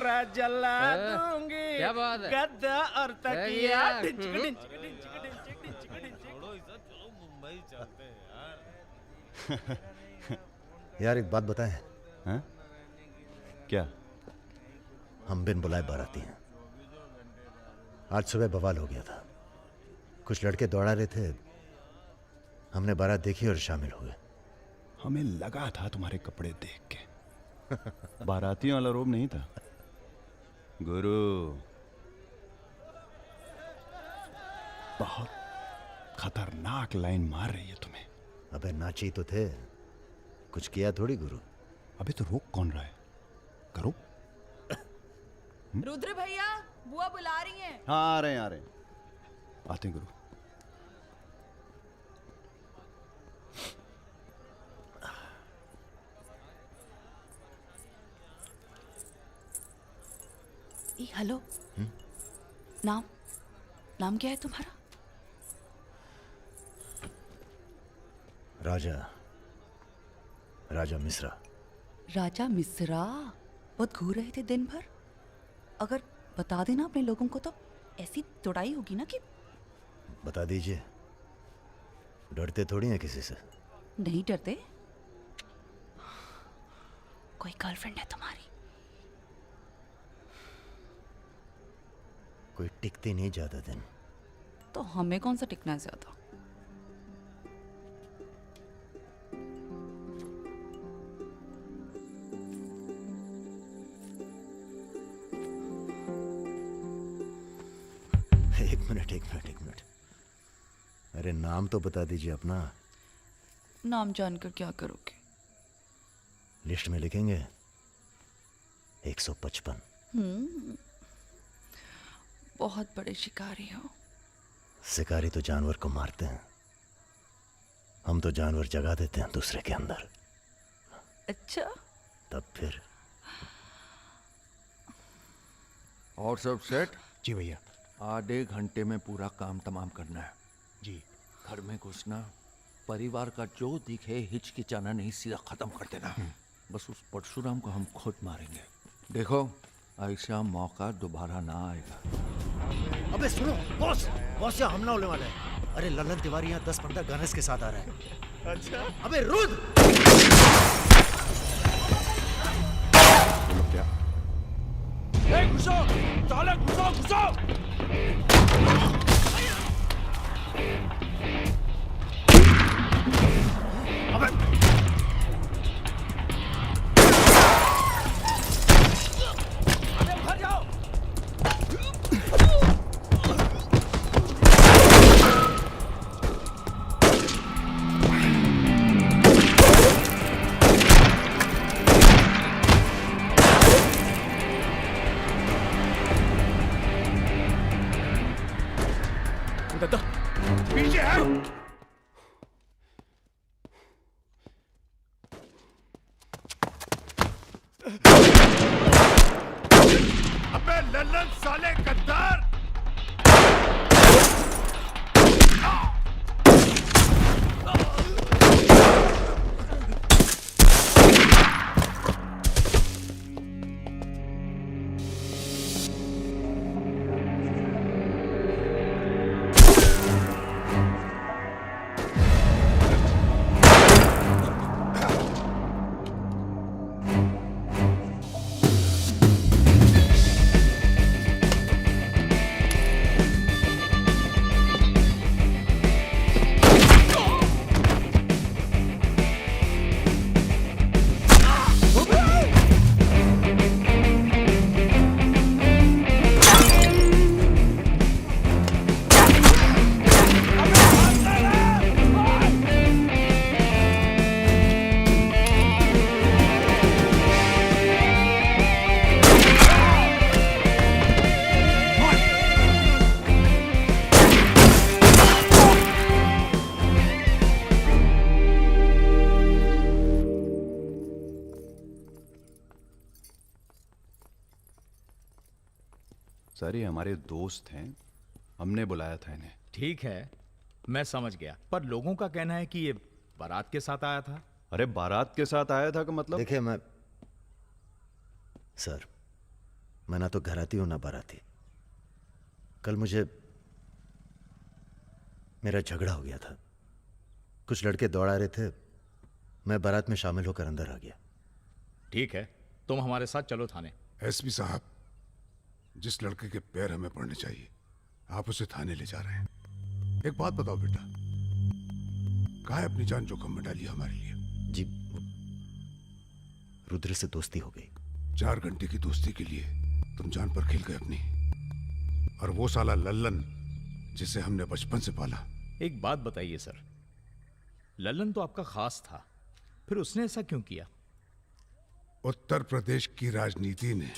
पूरा जला दूंगी। क्या बात है? गद्दा और तकिया। मुंबई चलते हैं यार। यार एक बात बताएं। हाँ? क्या? हम बिन बुलाए बाराती हैं। आज सुबह बवाल हो गया था। कुछ लड़के दौड़ा रहे थे, हमने बारात देखी और शामिल हुए। हमें लगा था तुम्हारे कपड़े देख के। बारातियों वाला रोब नहीं था गुरु। बहुत खतरनाक लाइन मार रही है तुम्हें। अबे नाची तो थे, कुछ किया थोड़ी गुरु। अबे तो रोक कौन रहा है? करो। रुद्र भैया, बुआ बुला रही हैं। हाँ आ रहे हैं आ रहे हैं। आते हैं गुरु। हेलो। नाम नाम क्या है तुम्हारा? राजा मिश्रा। राजा मिश्रा। बहुत घूर रहे थे दिन भर। अगर बता देना अपने लोगों को तो ऐसी तोड़ाई होगी ना कि। बता दीजिए, डरते थोड़ी हैं किसी से। नहीं डरते। कोई गर्लफ्रेंड है तुम्हारी? कोई टिकती नहीं ज्यादा दिन। तो हमें कौन सा टिकना है ज्यादा? एक मिनट। अरे नाम तो बता दीजिए अपना। नाम जानकर क्या करोगे? लिस्ट में लिखेंगे 155। बहुत बड़े शिकारी हो। शिकारी तो जानवर को मारते हैं, हम तो जानवर जगा देते हैं दूसरे के अंदर। अच्छा। तब फिर और सब सेट? जी भैया। आधे घंटे में पूरा काम तमाम करना है। जी। घर में घुसना, परिवार का जो दिखे हिचकिचाना नहीं, सीधा खत्म कर देना। बस उस परशुराम को हम खुद मारेंगे। देखो ऐसा मौका दोबारा ना आएगा। अबे सुनो बॉस यहाँ हमला होने वाला है। अरे ललन तिवारी यहाँ 10-15 गनर्स के साथ आ रहा है। अच्छा। अबे रुद्र! क्या? घुसो साले, घुसो। अबे घर जाओ। दत्ता पीछे है। अबे लल्लन साले गद्दार! सर ये हमारे दोस्त हैं, हमने बुलाया था इन्हें। ठीक है, मैं समझ गया, पर लोगों का कहना है कि ये बारात के साथ आया था। अरे बारात के साथ आया था का मतलब? देखिए सर, मैं ना तो घराती हूं ना बाराती। कल मुझे मेरा झगड़ा हो गया था। कुछ लड़के दौड़ा रहे थे, मैं बारात में शामिल होकर अंदर आ गया। ठीक है, तुम हमारे साथ चलो थाने। एसपी साहब, जिस लड़के के पैर हमें पड़ने चाहिए आप उसे थाने ले जा रहे हैं। एक बात बताओ बेटा, काहे अपनी जान जोखिम में डाली हमारे लिए? जी, रुद्र से दोस्ती हो गई। 4 घंटे की दोस्ती के लिए तुम जान पर खेल गए अपनी, और वो साला लल्लन जिसे हमने बचपन से पाला। एक बात बताइए सर, लल्लन तो आपका खास था, फिर उसने ऐसा क्यों किया? उत्तर प्रदेश की राजनीति ने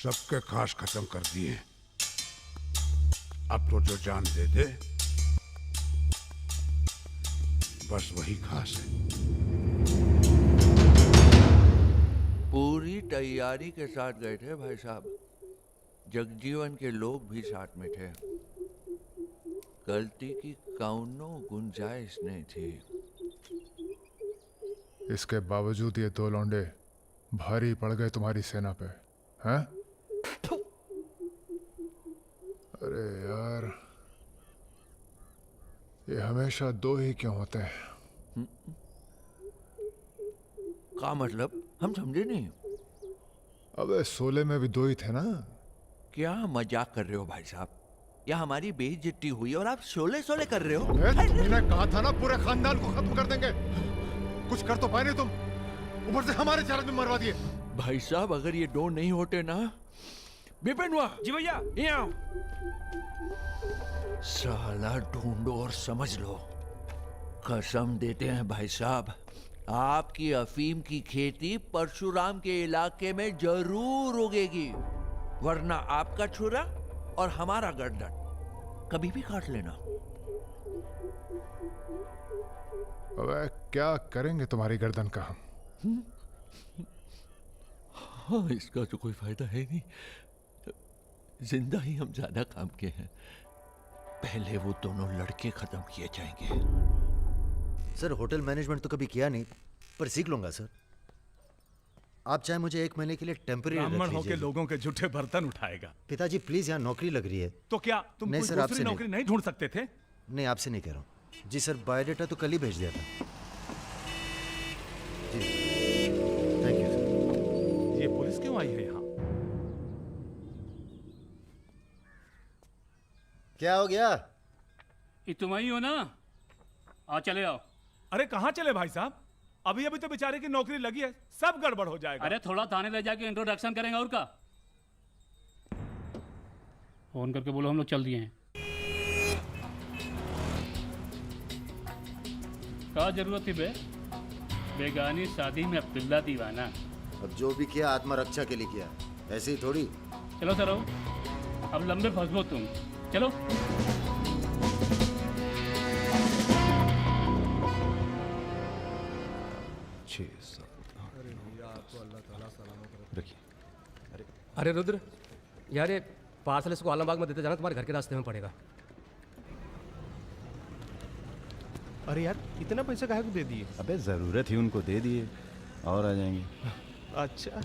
सबके खास खत्म कर दिए। अब तो जो जान दे दे बस वही खास है। पूरी तैयारी के साथ गए थे भाई साहब। जगजीवन के लोग भी साथ में थे। गलती की कौनो गुंजाइश नहीं थी। इसके बावजूद ये 2 लौंडे भारी पड़ गए तुम्हारी सेना पे, हैं? अरे यार, ये हमेशा 2 ही क्यों होते हैं? का मतलब? हम समझे नहीं। अबे 16 में भी 2 ही थे ना। क्या मजाक कर रहे हो भाई साहब? या हमारी बेइज्जती हुई और आप शोले कर रहे हो? तुमने कहा था ना पूरे खानदान को खत्म कर देंगे। कुछ कर तो पाए नहीं तुम, ऊपर से हमारे 4 आदमी मरवा दिए। भाई साहब, अगर ये 2 नहीं होते ना। बिपिन हुआ जी भैया। यहाँ साला ढूंढो और समझ लो। कसम देते हैं भाई साहब, आपकी अफीम की खेती परशुराम के इलाके में जरूर उगेगी, वरना आपका छुरा और हमारा गर्दन कभी भी काट लेना। अबे क्या करेंगे तुम्हारी गर्दन का हम? हाँ, इसका तो कोई फायदा है नहीं। जिंदा ही हम ज्यादा काम के हैं। पहले वो दोनों लड़के खत्म किए जाएंगे। सर, होटल मैनेजमेंट तो कभी किया नहीं, पर सीख लूंगा सर। आप चाहे मुझे 1 महीने के लिए टेम्पररी रख ब्राह्मण होके लीजिए। लोगों के झूठे बर्तन उठाएगा। पिताजी प्लीज, यहाँ नौकरी लग रही है। तो क्या तुम नहीं कोई सर, दूसरी आपसे नौकरी नहीं ढूंढ सकते थे? नहीं, आपसे नहीं कह रहा हूँ जी सर। बायोडेटा तो कल ही भेज दिया था जी। Thank you sir. ये पुलिस क्यों आई है यहाँ? क्या हो गया? ये तुम ही हो ना? आ चले आओ। अरे कहाँ चले भाई साहब? अभी अभी तो बेचारे की नौकरी लगी है, सब गड़बड़ हो जाएगा। अरे थोड़ा थाने ले जाके इंट्रोडक्शन करेंगे और का। फोन करके बोलो हम लोग चल दिए हैं। क्या जरूरत थी बे? बेगानी शादी में अब्दुल्ला दीवाना। अब जो भी किया आत्मरक्षा के लिए किया, ऐसे ही थोड़ी। चलो सर, अब लंबे फंसबो तुम। चलो। अरे रुद्र यार, ये पार्सल इसको आलमबाग में देते जाना, तुम्हारे घर के रास्ते में पड़ेगा। अरे यार, इतना पैसा काहे को दे दिए? अबे जरूरत ही उनको दे दिए और आ जाएंगे। अच्छा,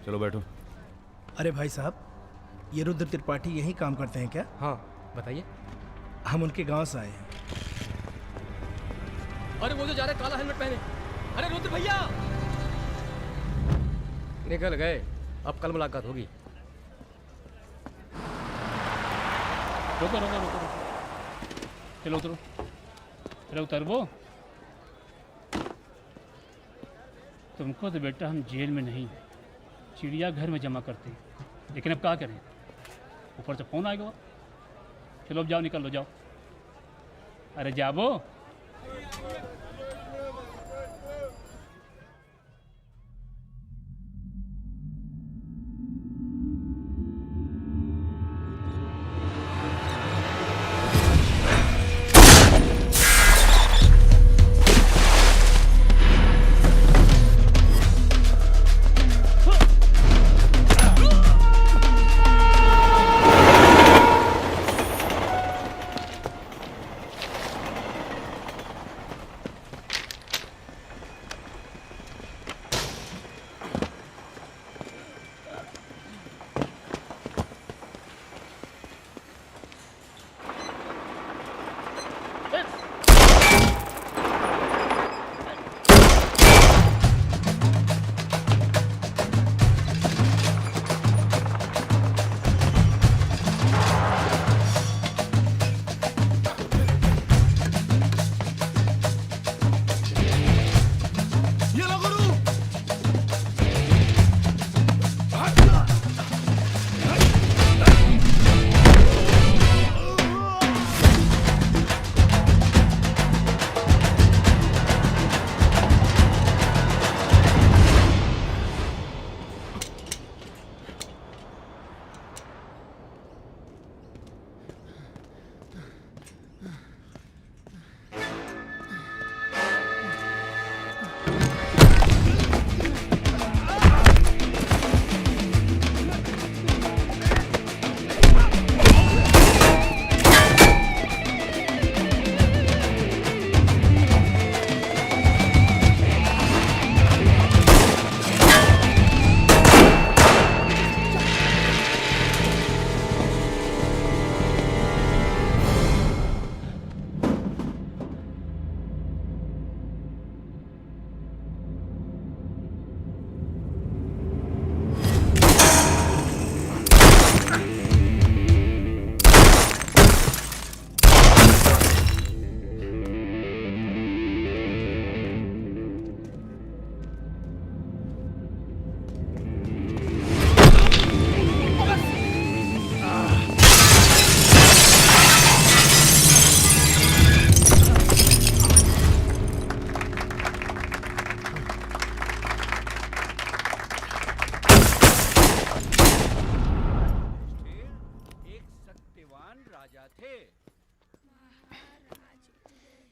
चलो बैठो। अरे भाई साहब, ये रुद्र त्रिपाठी यहीं काम करते हैं क्या? हाँ बताइए। हम उनके गांव से आए हैं। अरे वो जो जा रहे काला हेलमेट पहने। अरे रुद्र भैया, निकल गए। अब कल मुलाकात होगी। रुको रुको रुको रुको। चलो उतरो। अरे उतरबो। तुमको तो बेटा हम जेल में नहीं, चिड़ियाघर में जमा करते हैं। लेकिन अब क्या करें, ऊपर से फोन आएगा। चलो अब जाओ, निकल लो, जाओ। अरे जाबो।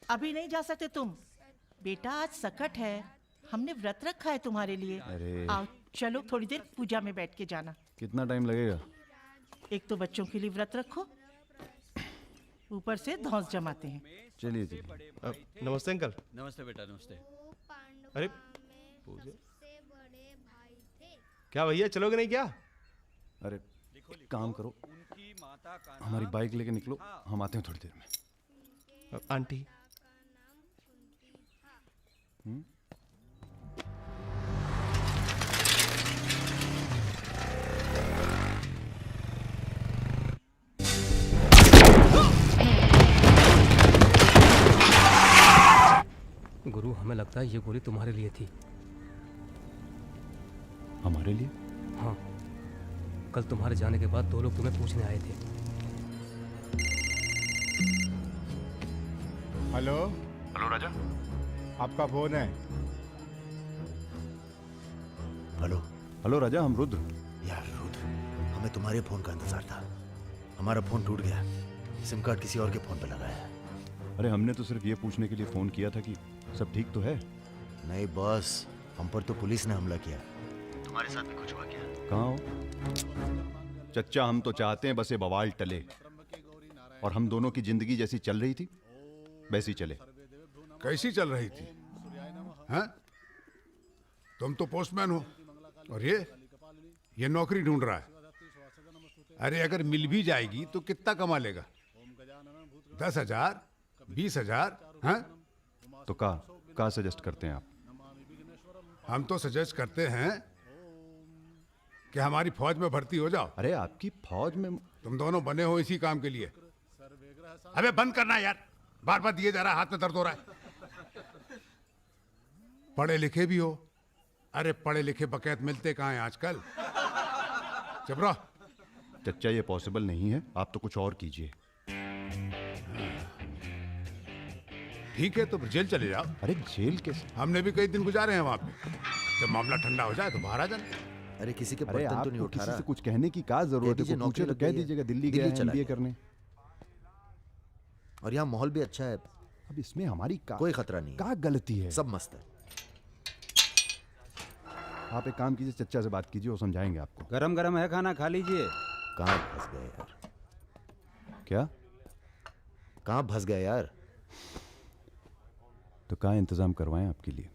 अभी नहीं जा सकते तुम। बेटा आज सकट है, हमने व्रत रखा है तुम्हारे लिए। अरे। आओ चलो थोड़ी देर पूजा में बैठ के जाना। कितना टाइम लगेगा? एक तो बच्चों के लिए व्रत रखो, ऊपर से धौंस जमाते हैं। चलिए चलिए। नमस्ते अंकल। नमस्ते बेटा, नमस्ते। अरे पूजा, क्या भैया चलोगे नहीं क्या? अरे एक काम करो, हमारी बाइक लेके निकलो, हम आते हैं थोड़ी देर में। आंटी गुरु, हमें लगता है ये गोली तुम्हारे लिए थी। हमारे लिए? हाँ, कल तुम्हारे जाने के बाद 2 लोग तुम्हें पूछने आए थे। हेलो। हेलो राजा। आपका फोन है। हेलो। हेलो राजा, हम रुद्र। यार रुद्र, हमें तुम्हारे फोन का इंतजार था। हमारा फोन टूट गया, सिम कार्ड किसी और के फोन पे लगाया है। अरे हमने तो सिर्फ ये पूछने के लिए फोन किया था कि सब ठीक तो है। नहीं बॉस, हम पर तो पुलिस ने हमला किया। तुम्हारे साथ भी कुछ हुआ क्या? कहाँ हो चच्चा? हम तो चाहते हैं बस ये बवाल टले और हम दोनों की जिंदगी जैसी चल रही थी वैसी चले। कैसी चल रही थी? हैं? तुम तो पोस्टमैन हो और ये नौकरी ढूंढ रहा है। अरे अगर मिल भी जाएगी तो कितना कमा लेगा? 10,000, 20,000? हैं? तो का सजेस्ट करते हैं आप? हम तो सजेस्ट करते हैं कि हमारी फौज में भर्ती हो जाओ। अरे आपकी फौज में? तुम दोनों बने हो इसी काम के लिए। अबे बंद करना यार, बार बार दिए जा रहा है, हाथ में दर्द हो रहा है। पढ़े लिखे भी हो। अरे पढ़े लिखे बकैत मिलते कहाँ हैं आजकल? चुप रहो। चच्चा ये पॉसिबल नहीं है, आप तो कुछ और कीजिए। ठीक है तो फिर जेल चले जाओ। अरे जेल कैसे? हमने भी कई दिन गुजारे हैं वहां पे। जब मामला ठंडा हो जाए तो बाहर आ जाना। अरे किसी के अरे बर्तन तो नहीं आपको उठा किसी रहा। से कुछ कहने की क्या जरूरत है? नौकरी पूछे तो लग कह गई है। दीजिएगा दिल्ली गया है चला MBA गया। करने। और यहाँ माहौल भी अच्छा है। अब इसमें हमारी कोई खतरा नहीं है। क्या गलती है? सब मस्त है। आप एक काम कीजिए, चच्चा से बात कीजिए, वो समझाएंगे आपको। गरम गरम है खाना, खा लीजिए। कहाँ फंस गए यार? क्या? कहाँ फंस गए यार? तो कहाँ इंतजाम करवाएं आपके लिए?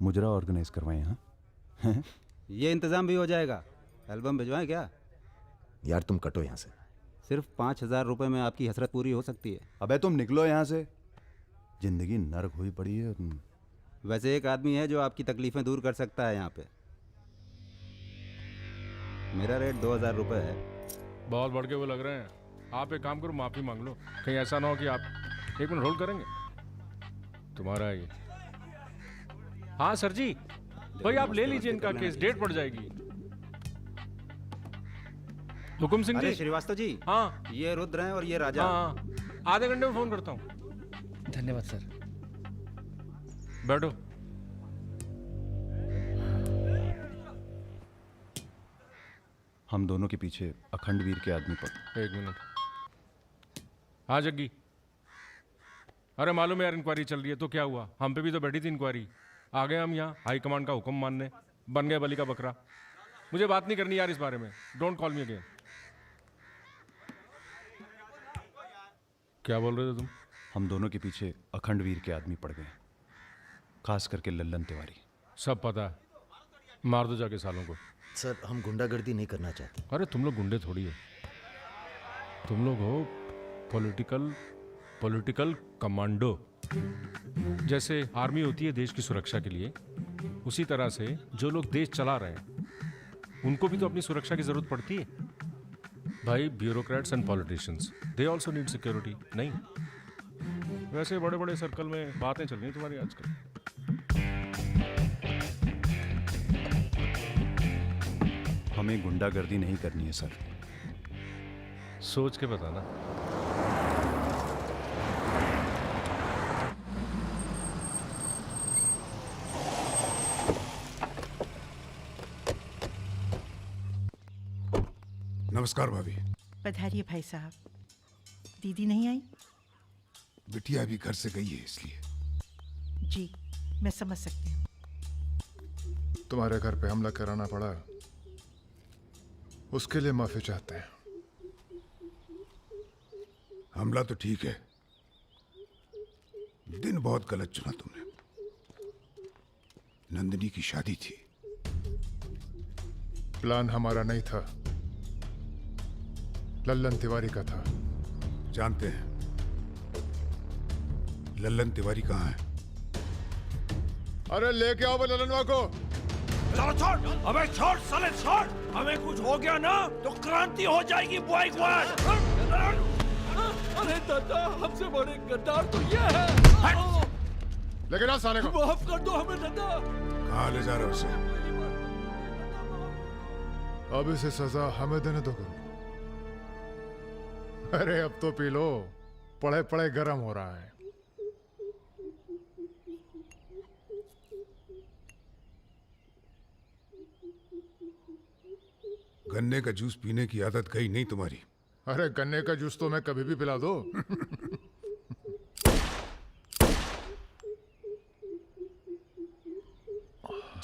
मुजरा ऑर्गेनाइज करवाएं? हाँ ये इंतजाम भी हो जाएगा। एल्बम भिजवाएं क्या? यार तुम कटो यहाँ से। सिर्फ 5,000 रुपए में आपकी हसरत पूरी हो सकती है। अबे तुम निकलो यहाँ से, जिंदगी नर्क हुई पड़ी है। वैसे एक आदमी है जो आपकी तकलीफें दूर कर सकता है यहाँ पे। मेरा रेट 2,000 रुपए है। बहुत बढ़ के वो लग रहे हैं। आप एक काम करो, माफी मांग लो। कहीं ऐसा ना हो कि आप 1 मिनट होल्ड करेंगे। तुम्हारा ये। हाँ सर जी, भाई आप ले लीजिए इनका केस, डेट पड़ जाएगी। हुकुम सिंह जी। श्रीवास्तव जी। हाँ ये रुद्र हैं और ये राजा। हाँ, आधे घंटे में फोन करता हूँ। धन्यवाद सर। बैठो। हम दोनों के पीछे अखंड वीर के आदमी पर। 1 मिनट। हाँ जग्गी। अरे मालूम है यार, इंक्वायरी चल रही है। तो क्या हुआ? हम पे भी तो बैठी थी इंक्वायरी। आ गए हम यहाँ हाई कमांड का हुक्म मानने, बन गए बलि का बकरा। मुझे बात नहीं करनी यार इस बारे में। Don't call me again. क्या बोल रहे थे तुम? हम दोनों के पीछे अखंड वीर के आदमी पड़ गए, खास करके लल्लन तिवारी। सब पता है, मार दो जाके सालों को। सर हम गुंडागर्दी नहीं करना चाहते। अरे तुम लोग गुंडे थोड़ी है, तुम लोग हो पॉलिटिकल कमांडो। जैसे आर्मी होती है देश की सुरक्षा के लिए, उसी तरह से जो लोग देश चला रहे हैं उनको भी तो अपनी सुरक्षा की जरूरत पड़ती है भाई। Bureaucrats and politicians, they also need security. नहीं, वैसे बड़े बड़े सर्कल में बातें चल रही तुम्हारी आजकल। हमें गुंडागर्दी नहीं करनी है सर। सोच के बताना। नमस्कार भाभी। पधारिए भाई साहब। दीदी नहीं आई? बिटिया भी घर से गई है इसलिए। जी मैं समझ सकती हूँ। तुम्हारे घर पे हमला कराना पड़ा, उसके लिए माफी चाहते हैं। हमला तो ठीक है, दिन बहुत गलत चुना तुमने। नंदिनी की शादी थी। प्लान हमारा नहीं था, लल्लन तिवारी का था। जानते हैं लल्लन तिवारी कहाँ है? अरे लेके आओ वो लल्लनवा को। छोड़, अबे छोड़ साले छोड़। हमें कुछ हो गया ना तो क्रांति हो जाएगी बॉयकॉट। अरे दादा, हमसे बड़े गद्दार तो ये है। लेकिन आ साले को। माफ कर दो हमें दादा। कहाँ ले जा रहे हो उसे? अब इसे सजा हमें देने दो गुरु। अरे अब तो पी लो, पड़े पड़े गर्म हो रहा है। गन्ने का जूस पीने की आदत गई नहीं तुम्हारी। अरे गन्ने का जूस तो मैं कभी भी पिला दो।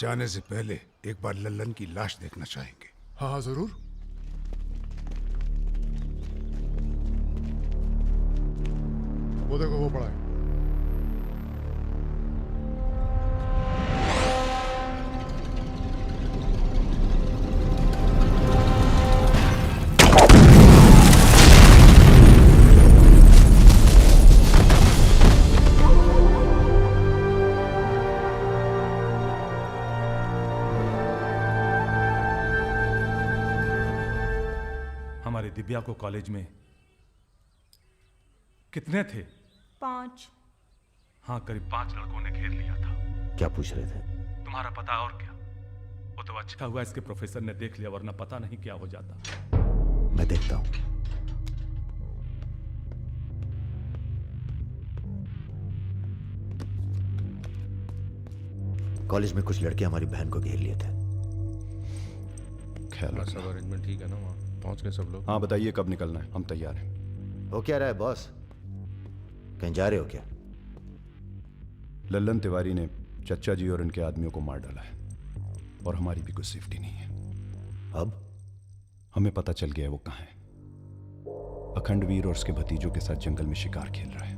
जाने से पहले एक बार लल्लन की लाश देखना चाहेंगे। हाँ हाँ जरूर। वो देखो वो पड़ा है। हमारे दिव्या को कॉलेज में कितने थे? 5। हाँ, करीब 5 लड़कों ने घेर लिया था। क्या पूछ रहे थे? तुम्हारा पता और क्या? वो तो अच्छा हुआ इसके प्रोफेसर ने देख लिया, वरना पता नहीं क्या हो जाता। मैं देखता हूं। कॉलेज में कुछ लड़के हमारी बहन को घेर लिए थे। ख्याल सब अरेंजमेंट ठीक है ना? वहाँ पहुँच गए सब लोग? हाँ बताइए कब निकलना है, हम तैयार हैं। हो क्या रहा है बॉस? कहीं जा रहे हो क्या? लल्लन तिवारी ने चच्चा जी और उनके आदमियों को मार डाला है और हमारी भी कुछ सेफ्टी नहीं है। अब हमें पता चल गया है वो कहाँ है। अखंडवीर और उसके भतीजों के साथ जंगल में शिकार खेल रहा है।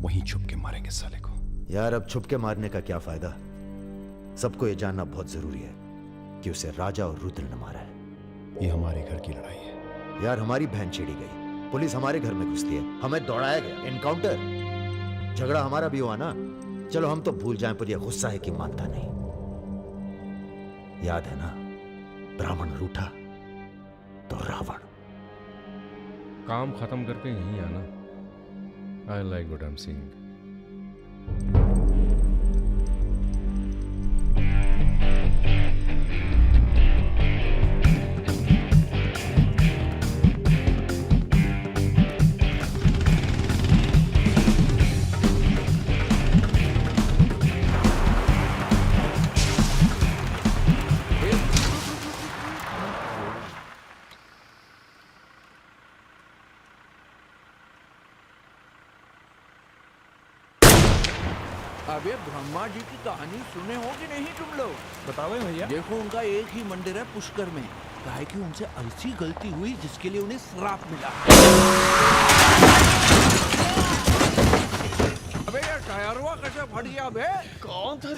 वहीं छुप के मारेंगे साले को। यार अब छुप के मारने का क्या फायदा? सबको ये जानना बहुत जरूरी है कि उसे राजा और रुद्र ने मारा है। ये हमारे घर की लड़ाई है। यार हमारी बहन छेड़ी गई, पुलिस हमारे घर में घुसती है, हमें दौड़ाया गया, एनकाउंटर, झगड़ा हमारा भी हुआ ना। चलो हम तो भूल जाएं, पर यह गुस्सा है कि मानता नहीं। याद है ना, ब्राह्मण रूठा तो रावण। काम खत्म करके यहीं आना। I like what I am seeing. अबे ब्रह्मा जी की कहानी सुने हो कि नहीं तुम लोग? बताओ भैया। देखो उनका एक ही मंदिर है पुष्कर में। काहे कि उनसे ऐसी गलती हुई जिसके लिए उन्हें श्राप मिला। अबे यार टायरवा कैसे फट गया बे? कौन था?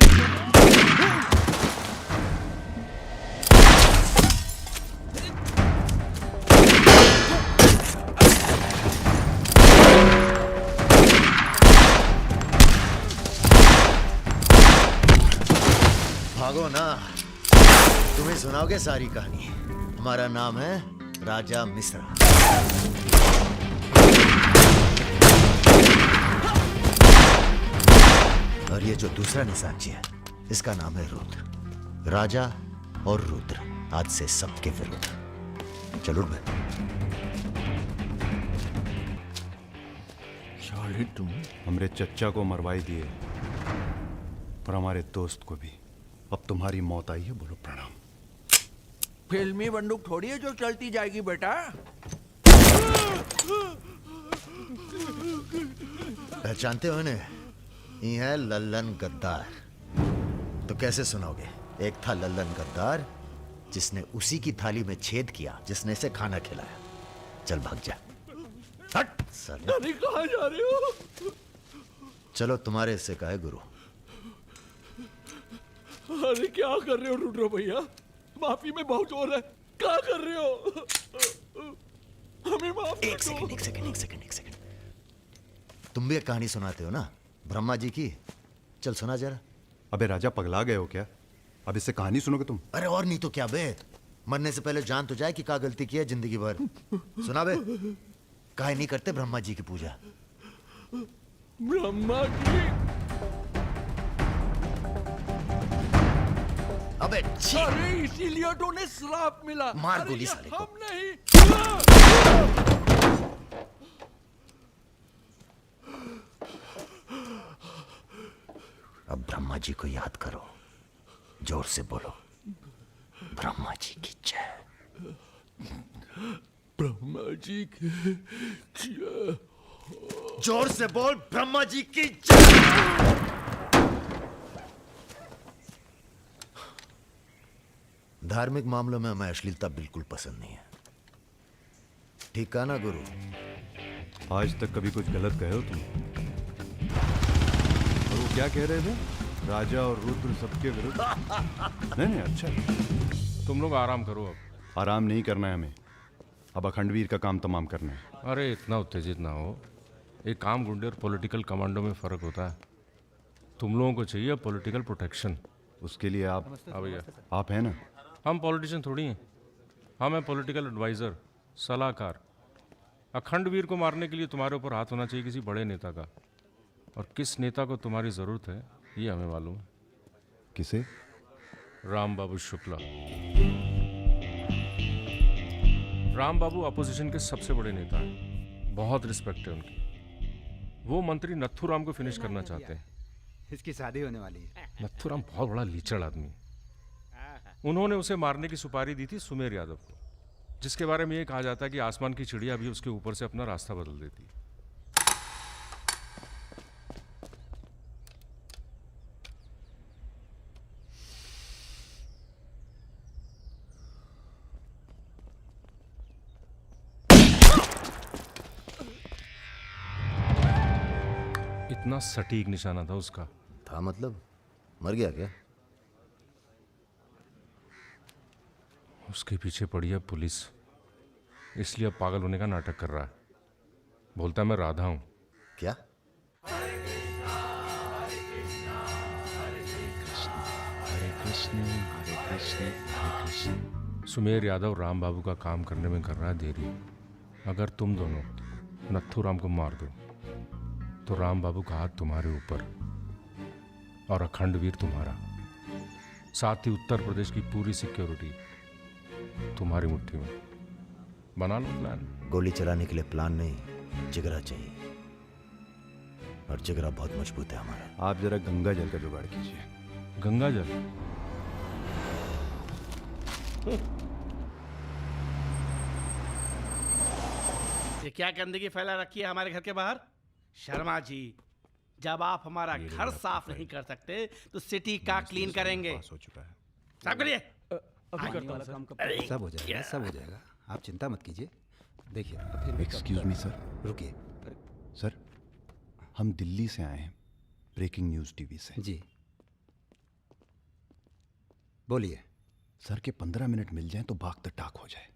भागो ना, तुम्हें सुनाओगे सारी कहानी। हमारा नाम है राजा मिश्रा। और ये जो दूसरा निशानची है, इसका नाम है रुद्र। राजा और रुद्र आज से सबके विरुद्ध। चलो बे। साले तुम हमरे चच्चा को मरवाई दिए और हमारे दोस्त को भी। अब तुम्हारी मौत आई है, बोलो प्रणाम। फिल्मी बंदूक थोड़ी है जो चलती जाएगी बेटा। पहचानते हो इन्हें? ये है लल्लन गद्दार। तो कैसे सुनोगे? एक था लल्लन गद्दार जिसने उसी की थाली में छेद किया जिसने इसे खाना खिलाया। चल भाग जा। हट साले। अरे कहाँ जा रहे हो? चलो तुम्हारे हिस्से का है गुरु। अरे क्या कर रहे हो रुद्र भैया? माफी में बहुत जोर है। क्या कर रहे हो? हमें माफ कर दो। एक सेकंड। तुम भी एक कहानी सुनाते हो ना ब्रह्मा जी की? चल सुना जरा। अबे राजा, पगला गए हो क्या? अब इससे कहानी सुनोगे तुम? अरे और नहीं तो क्या बे, मरने से पहले जान तो जाए कि क्या गलती की है जिंदगी भर। सुना बे। काहे नहीं करते ब्रह्मा जी की पूजा? ब्रह्मा जी? अबे अरे इसीलिए तो उन्हें श्राप मिला। मार गोली साले को। हम नहीं। अब ब्रह्मा जी को याद करो, जोर से बोलो, ब्रह्मा जी की जय। ब्रह्मा जी की जय। जोर से बोल, ब्रह्मा जी की जय। धार्मिक मामलों में हमें अश्लीलता बिल्कुल पसंद नहीं है। ठीक कहा ना गुरु? आज तक कभी कुछ गलत कहे हो तुम? और वो क्या कह रहे थे? राजा और रुद्र सबके विरुद्ध? नहीं, अच्छा। तुम लोग आराम करो। अब आराम नहीं करना है हमें, अब अखंडवीर का काम तमाम करना है। अरे इतना उत्तेजित ना हो। एक काम गुंडे और पॉलिटिकल कमांडो में फ़र्क होता है। तुम लोगों को चाहिए पॉलिटिकल प्रोटेक्शन। उसके लिए आप भैया, आप हैं ना? हम पॉलिटिशियन थोड़ी हैं। हम हैं पॉलिटिकल एडवाइज़र, सलाहकार। अखंडवीर को मारने के लिए तुम्हारे ऊपर हाथ होना चाहिए किसी बड़े नेता का, और किस नेता को तुम्हारी ज़रूरत है ये हमें मालूम है। किसे? राम बाबू शुक्ला। राम बाबू अपोजिशन के सबसे बड़े नेता हैं, बहुत रिस्पेक्ट है उनकी। वो मंत्री नथुराम को फिनिश करना चाहते हैं। इसकी शादी होने वाली है। नथुराम बहुत बड़ा लीचड़ आदमी। उन्होंने उसे मारने की सुपारी दी थी सुमेर यादव को, जिसके बारे में ये कहा जाता है कि आसमान की चिड़िया भी उसके ऊपर से अपना रास्ता बदल देती है। इतना सटीक निशाना था उसका। था मतलब? मर गया क्या? उसके पीछे पड़ी है पुलिस, इसलिए अब पागल होने का नाटक कर रहा है। बोलता है मैं राधा हूं। क्या? सुमेर यादव राम बाबू का काम करने में कर रहा है देरी। अगर तुम दोनों नथुराम को मार दो तो राम बाबू का हाथ तुम्हारे ऊपर और अखंडवीर तुम्हारा, साथ ही उत्तर प्रदेश की पूरी सिक्योरिटी तुम्हारी मुट्ठी में। बना लो प्लान। गोली चलाने के लिए प्लान नहीं, जिगरा चाहिए, और जिगरा बहुत मजबूत है हमारा। आप जरा गंगा जल का जुगाड़ कीजिए। गंगा जल? ये क्या गंदगी फैला रखी है हमारे घर के बाहर? शर्मा जी, जब आप हमारा घर साफ नहीं कर सकते तो सिटी का क्लीन करेंगे। हो चुका है। साफ करिए। सब हो जाएगा, सब हो जाएगा, आप चिंता मत कीजिए। देखिए, एक्सक्यूज मी सर। रुकिए सर, हम दिल्ली से आए हैं, ब्रेकिंग न्यूज़ टीवी से। जी बोलिए। सर के 15 मिनट मिल जाएं तो बाग द टाक हो जाए।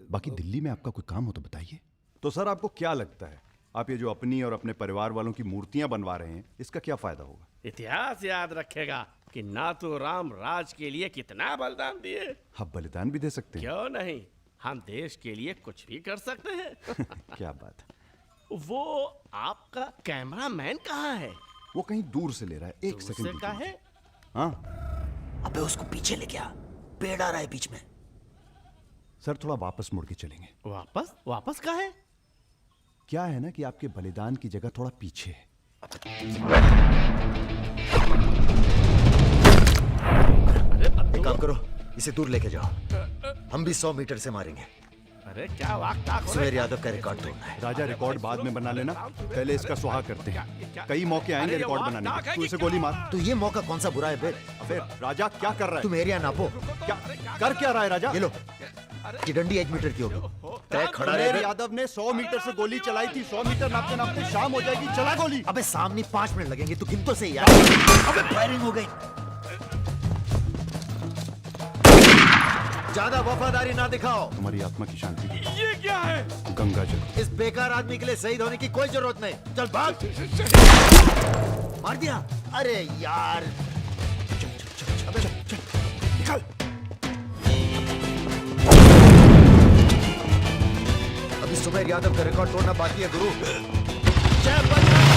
बाकी दिल्ली में आपका कोई काम हो तो बताइए। तो सर आपको क्या लगता है, आप ये जो अपनी और अपने परिवार वालों की मूर्तियां बनवा रहे हैं, इसका क्या फायदा होगा? इतिहास याद रखेगा कि नाथुराम राज के लिए कितना बलिदान दिए। आप बलिदान भी दे सकते हैं? क्यों नहीं, हम देश के लिए कुछ भी कर सकते हैं। क्या बात है। वो आपका कैमरामैन कहाँ है? वो कहीं दूर से ले रहा है, एक सेकंड का है। हाँ। अबे उसको पीछे ले गया, पेड़ आ रहा है बीच में। सर थोड़ा वापस मुड़ के चलेंगे। वापस? वापस का है? क्या है ना कि आपके बलिदान की जगह थोड़ा पीछे है। एक काम करो, इसे दूर लेके जाओ, हम भी 100 मीटर से मारेंगे। अरे क्या वाक सुमेर यादव का रिकॉर्ड तोड़ना है। राजा रिकॉर्ड बाद में बना लेना, पहले इसका सुहाग करते हैं। कई मौके आएंगे रिकॉर्ड बनाने के। तू इसे गोली मार। तो ये मौका कौन सा बुरा है बे? अबे राजा क्या कर रहा है? तुम एरिया नापो। क्या कर क्या रहा है राजा? ये लो, ये डंडी 1 मीटर की होगी। तय खड़ा सुमेर रहे। यादव ने 100 मीटर से गोली चलाई थी। 100 मीटर नापते नापते शाम हो जाएगी। चला गोली। अबे सामने 5 मिनट लगेंगे, तू गिन तो सही यार। अबे फायरिंग हो गई। ज्यादा वफादारी ना दिखाओ। तुम्हारी आत्मा की शांति के लिए ये क्या है? गंगा जल। इस बेकार आदमी के लिए शहीद होने की कोई जरूरत नहीं। चल भाग। मार दिया। अरे यार, चल चल चल चल, चल, चल, निकल। अभी सुमेर यादव का रिकॉर्ड तोड़ना बाकी है गुरु। जय बजरंग।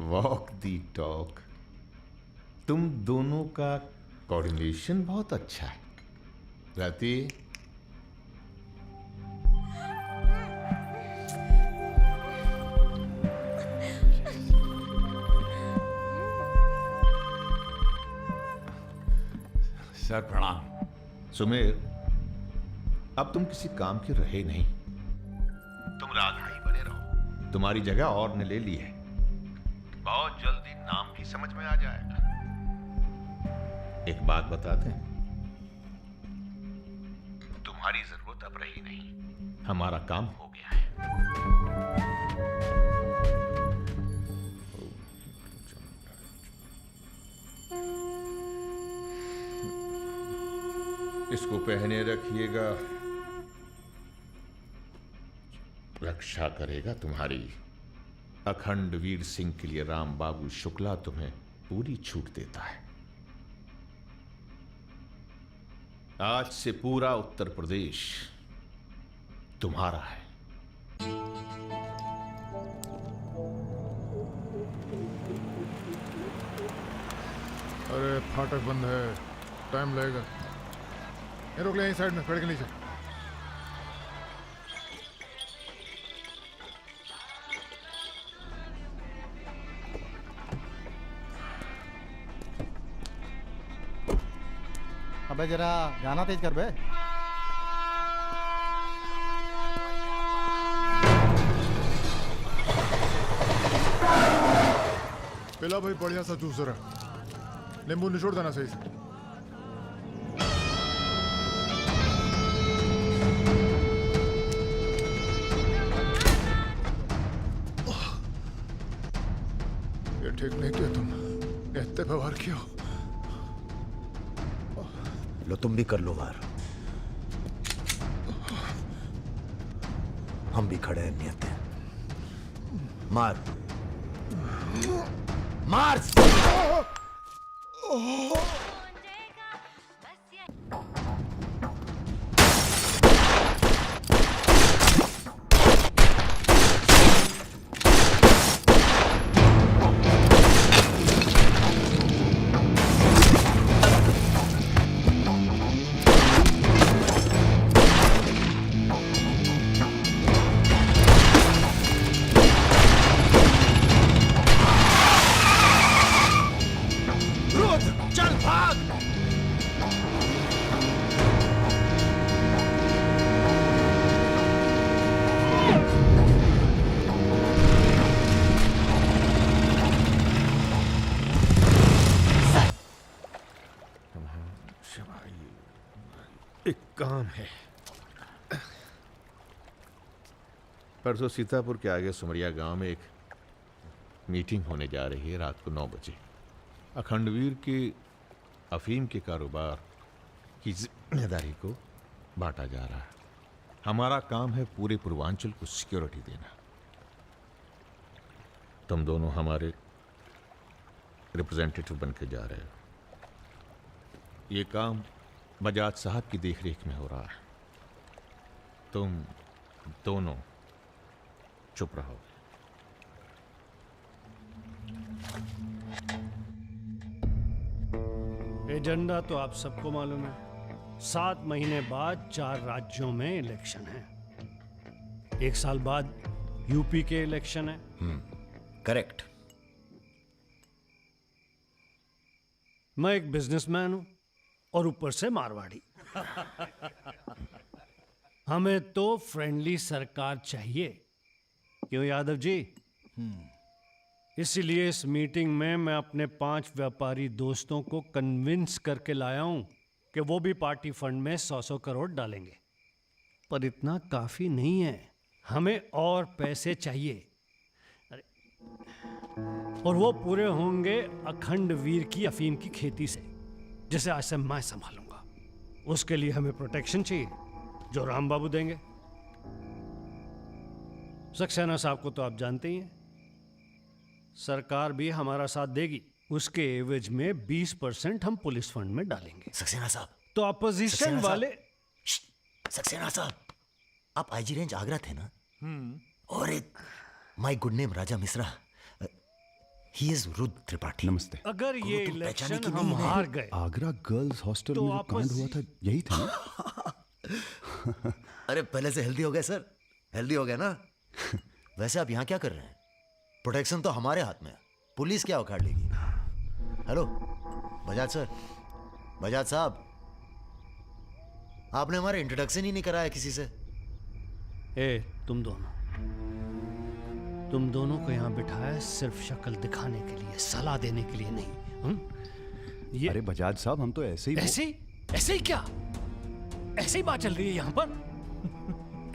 वॉक दी टॉक। तुम दोनों का कोऑर्डिनेशन बहुत अच्छा है। राती सर प्रणाम। सुमेर, अब तुम किसी काम के रहे नहीं। तुम राधा ही बने रहो। तुम्हारी जगह और ने ले ली है। बहुत जल्दी नाम भी समझ में आ जाएगा। एक बात बता दें, तुम्हारी जरूरत अब रही नहीं। हमारा काम हो गया है। इसको पहने रखिएगा, रक्षा करेगा तुम्हारी। अखंड वीर सिंह के लिए राम बाबू शुक्ला तुम्हें पूरी छूट देता है। आज से पूरा उत्तर प्रदेश तुम्हारा है। अरे फाटक बंद है, टाइम लगेगा। ये रोक ले यहीं साइड में, पेड़ के नीचे। अबे जरा गाना तेज कर बे। पिला भाई बढ़िया सा जूस रहा, नींबू निचोड़ देना सही से। ये ठीक नहीं किया तुम, इतने व्यवहार किया। लो तुम भी कर लो वार। हम भी खड़े हैं नियत है। मार मार। चल भाग। एक काम है। परसों सीतापुर के आगे सुमरिया गांव में एक मीटिंग होने जा रही है रात को 9 बजे। अखंडवीर के अफीम के कारोबार की जिम्मेदारी को बांटा जा रहा है। हमारा काम है पूरे पूर्वांचल को सिक्योरिटी देना। तुम दोनों हमारे रिप्रेजेंटेटिव बन के जा रहे हो। ये काम बजाज साहब की देखरेख में हो रहा है। तुम दोनों चुप रहो। एजेंडा तो आप सबको मालूम है। 7 महीने बाद 4 राज्यों में इलेक्शन है। 1 साल बाद यूपी के इलेक्शन है। करेक्ट। मैं एक बिजनेसमैन हूं और ऊपर से मारवाड़ी। हमें तो फ्रेंडली सरकार चाहिए, क्यों यादव जी? इसीलिए इस मीटिंग में मैं अपने 5 व्यापारी दोस्तों को कन्विंस करके लाया हूं कि वो भी पार्टी फंड में 100-100 करोड़ डालेंगे। पर इतना काफी नहीं है, हमें और पैसे चाहिए। और वो पूरे होंगे अखंड वीर की अफीम की खेती से, जिसे आज से मैं संभालूंगा। उसके लिए हमें प्रोटेक्शन चाहिए, जो राम बाबू देंगे। सक्सेना साहब को तो आप जानते ही हैं, सरकार भी हमारा साथ देगी। उसके एवज में 20% हम पुलिस फंड में डालेंगे। सक्सेना साहब, तो अपोजिशन वाले। सक्सेना साहब, आप आईजी रेंज आगरा थे ना? और एक my good name Raja Mishra, he is Rudra Tripathi. नमस्ते। अगर ये इलेक्शन हम हार गए, आगरा गर्ल्स हॉस्टल में जो कांड हुआ था यही था ना? अरे पहले से हेल्दी हो गए सर, हेल्दी हो गए ना? वैसे आप यहाँ क्या कर रहे हैं? प्रोटेक्शन तो हमारे हाथ में है, पुलिस क्या उखाड़ लेगी? हेलो बजाज सर, बजाज साहब, आपने हमारा इंट्रोडक्शन ही नहीं कराया किसी से। ए तुम दोनों को यहाँ बिठाया सिर्फ शक्ल दिखाने के लिए, सलाह देने के लिए नहीं। ये अरे बजाज साहब, हम तो ऐसे ही ऐसे ही क्या? ऐसे ही बात चल रही है यहाँ पर।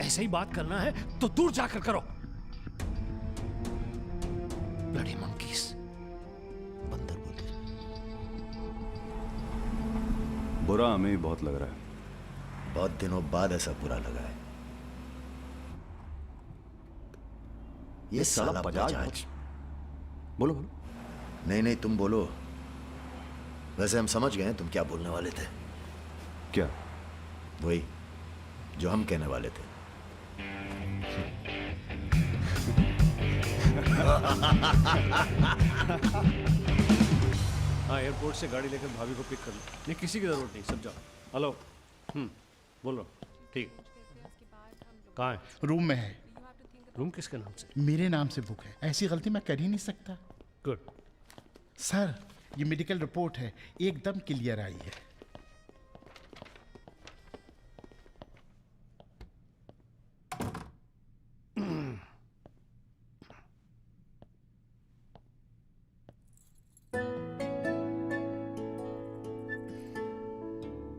ऐसे ही बात करना है तो दूर जाकर करो। Bloody monkeys. बंदर बोलते। बुरा हमें ही बहुत लग रहा है। बहुत दिनों बाद ऐसा बुरा लगा है। ये साला बजाज। बोलो। नहीं तुम बोलो। वैसे हम समझ गए तुम क्या बोलने वाले थे। क्या? वही जो हम कहने वाले थे। हाँ, एयरपोर्ट से गाड़ी लेकर भाभी को पिक कर लो। नहीं, किसी की जरूरत नहीं, सब जाओ। हेलो, बोलो। ठीक, कहाँ है? रूम में है। रूम किसके नाम से? मेरे नाम से बुक है, ऐसी गलती मैं कर ही नहीं सकता। गुड। सर, ये मेडिकल रिपोर्ट है, एकदम क्लियर आई है।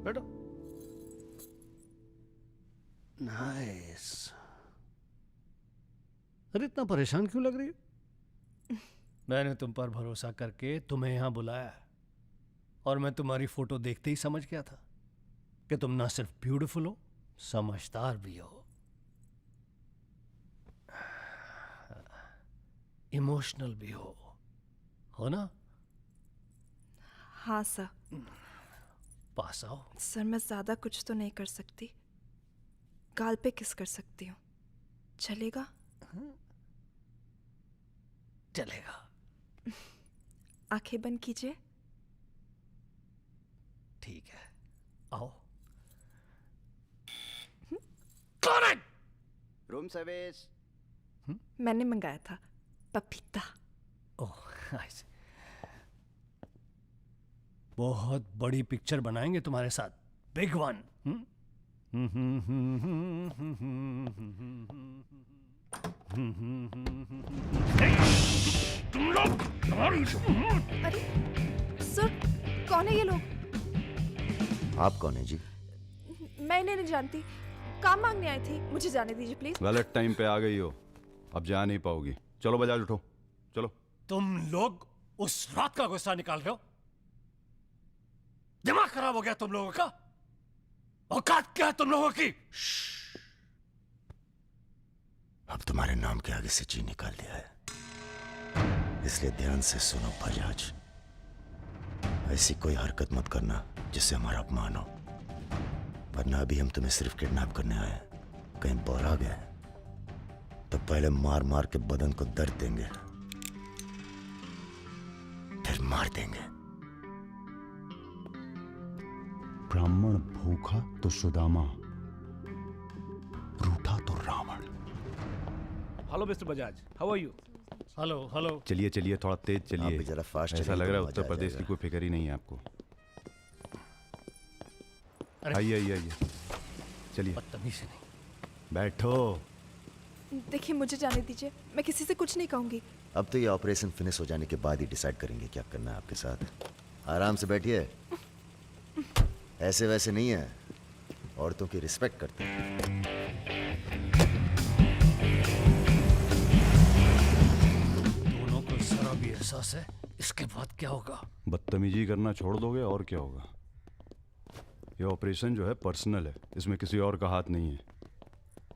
बैठो। नाइस। अरे इतना परेशान क्यों लग रही है? मैंने तुम पर भरोसा करके तुम्हें यहां बुलाया, और मैं तुम्हारी फोटो देखते ही समझ गया था कि तुम ना सिर्फ ब्यूटीफुल हो, समझदार भी हो, इमोशनल भी हो ना? हाँ सर। पास आओ। सर, मैं ज्यादा कुछ तो नहीं कर सकती, गाल पे किस कर सकती हूँ, चलेगा? चलेगा। आंखें बंद कीजिए। ठीक है, आओ। कौन है? Room service. मैंने मंगाया था पपीता। ओह, नाइस। बहुत बड़ी पिक्चर बनाएंगे तुम्हारे साथ, बिग वन। तुम लोग। अरे सर, कौन है ये लोग? आप कौन है जी? मैं इन्हें नहीं जानती, काम मांगने आई थी, मुझे जाने दीजिए प्लीज। गलत टाइम पे आ गई हो, अब जा नहीं पाओगी। चलो बजाज, उठो चलो। तुम लोग उस रात का गुस्सा निकाल रहे हो? दिमाग खराब हो गया तुम लोगों का? औकात क्या है तुम लोगों की? अब तुम्हारे नाम के आगे से जी निकाल दिया है, इसलिए ध्यान से सुनो बजाज। ऐसी कोई हरकत मत करना जिससे हमारा अपमान हो, वरना अभी हम तुम्हें सिर्फ किडनैप करने आए हैं। कहीं बौरा गए तो पहले मार मार के बदन को दर्द देंगे, फिर मार देंगे। ब्राह्मण भूखा तो सुदामा, रूठा तो Ravan. Hello mister Bajaj, how are you? Hello hello. चलिए चलिए, थोड़ा तेज आप चलिए। भी जरा फास्ट ऐसा चलिए लग तो रहा है मजा उत्तर आ प्रदेश की जाएगा। कोई फिक्र ही नहीं है आपको। आइए आइए आइए, चलिए। बदतमीज नहीं। बैठो। देखिए मुझे जाने दीजिए, मैं किसी से कुछ नहीं कहूँगी। अब तो ये ऑपरेशन फिनिश हो जाने के बाद ही डिसाइड करेंगे क्या करना है आपके साथ। आराम से बैठिए, ऐसे वैसे नहीं है, औरतों की रिस्पेक्ट करते हैं। दोनों को जरा भी एहसास है इसके बाद क्या होगा। बदतमीजी करना छोड़ दोगे और क्या होगा। ये ऑपरेशन जो है पर्सनल है, इसमें किसी और का हाथ नहीं है,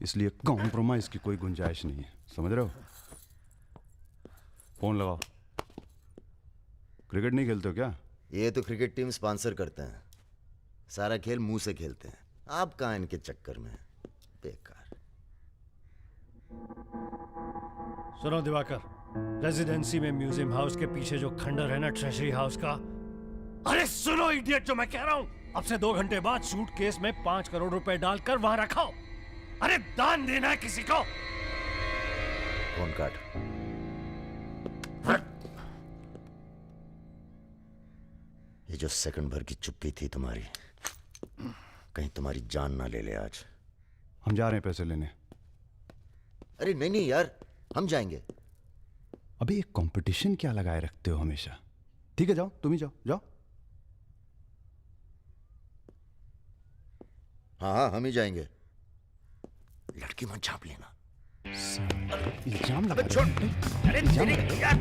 इसलिए कॉम्प्रोमाइज की कोई गुंजाइश नहीं है, समझ रहे हो। फोन लगाओ। क्रिकेट नहीं खेलते हो क्या? ये तो क्रिकेट टीम स्पॉन्सर करते हैं, सारा खेल मुंह से खेलते हैं। आप कहाँ इनके चक्कर में, बेकार। सुनो दिवाकर, रेजिडेंसी में म्यूजियम हाउस के पीछे जो खंडर है ना ट्रेजरी हाउस का, अरे सुनो इडियट, जो मैं कह रहा हूं, अब से 2 घंटे बाद सूटकेस में 5 करोड़ रुपए डालकर वहां रखो। अरे दान देना है किसी को। फोन काट। ये जो सेकंड भर की चुप्पी थी तुम्हारी, कहीं तुम्हारी जान ना ले ले आज। हम जा रहे हैं पैसे लेने। अरे नहीं नहीं यार, हम जाएंगे। अबे एक कंपटीशन क्या लगाए रखते हो हमेशा। ठीक है जाओ, तुम ही जाओ जाओ। हाँ हाँ हम ही जाएंगे। लड़की मत झाप लेना। इल्जाम लगा अबे छोड़। अरे तेरे यार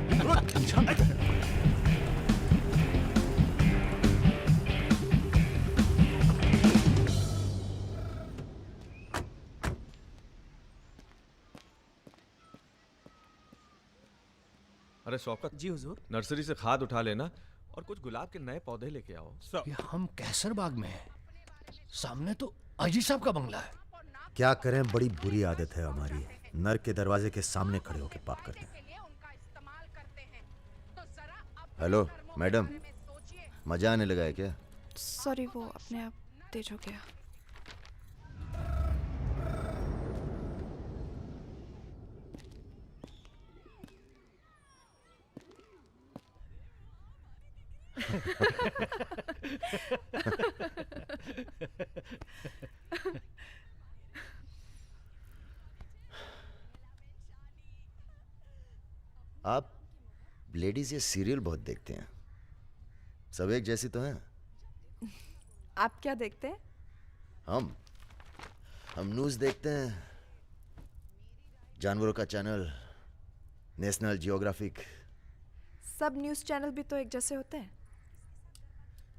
अरे शौकत जी हुजूर। नर्सरी से खाद उठा लेना और कुछ गुलाब के नए पौधे लेके आओ। ये हम कैसर बाग में हैं, सामने तो अजी साहब का बंगला है। क्या करें, बड़ी बुरी आदत है हमारी, नर के दरवाजे के सामने खड़े होकर पाप करते हैं। हेलो मैडम, मजा आने लगा है क्या? सॉरी, वो अपने आप तेज हो गया। आप लेडीज ये सीरियल बहुत देखते हैं, सब एक जैसी तो हैं। आप क्या देखते हैं? हम न्यूज़ देखते हैं, जानवरों का चैनल, नेशनल जियोग्राफिक। सब न्यूज़ चैनल भी तो एक जैसे होते हैं।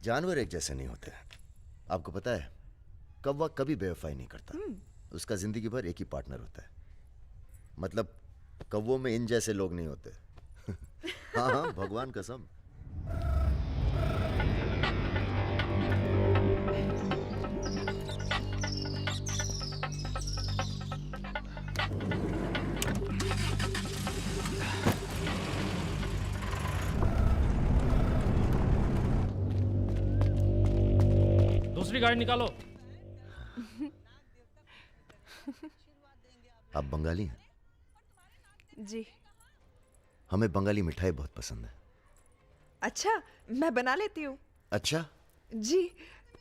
जानवर एक जैसे नहीं होते। आपको पता है, कौवा कभी बेवफाई नहीं करता, उसका जिंदगी भर एक ही पार्टनर होता है। मतलब कौवों में इन जैसे लोग नहीं होते। हाँ हाँ भगवान कसम। दूसरी गाड़ी निकालो। आप बंगाली हैं? जी। हमें बंगाली मिठाई बहुत पसंद है। अच्छा, मैं बना लेती हूँ। अच्छा जी।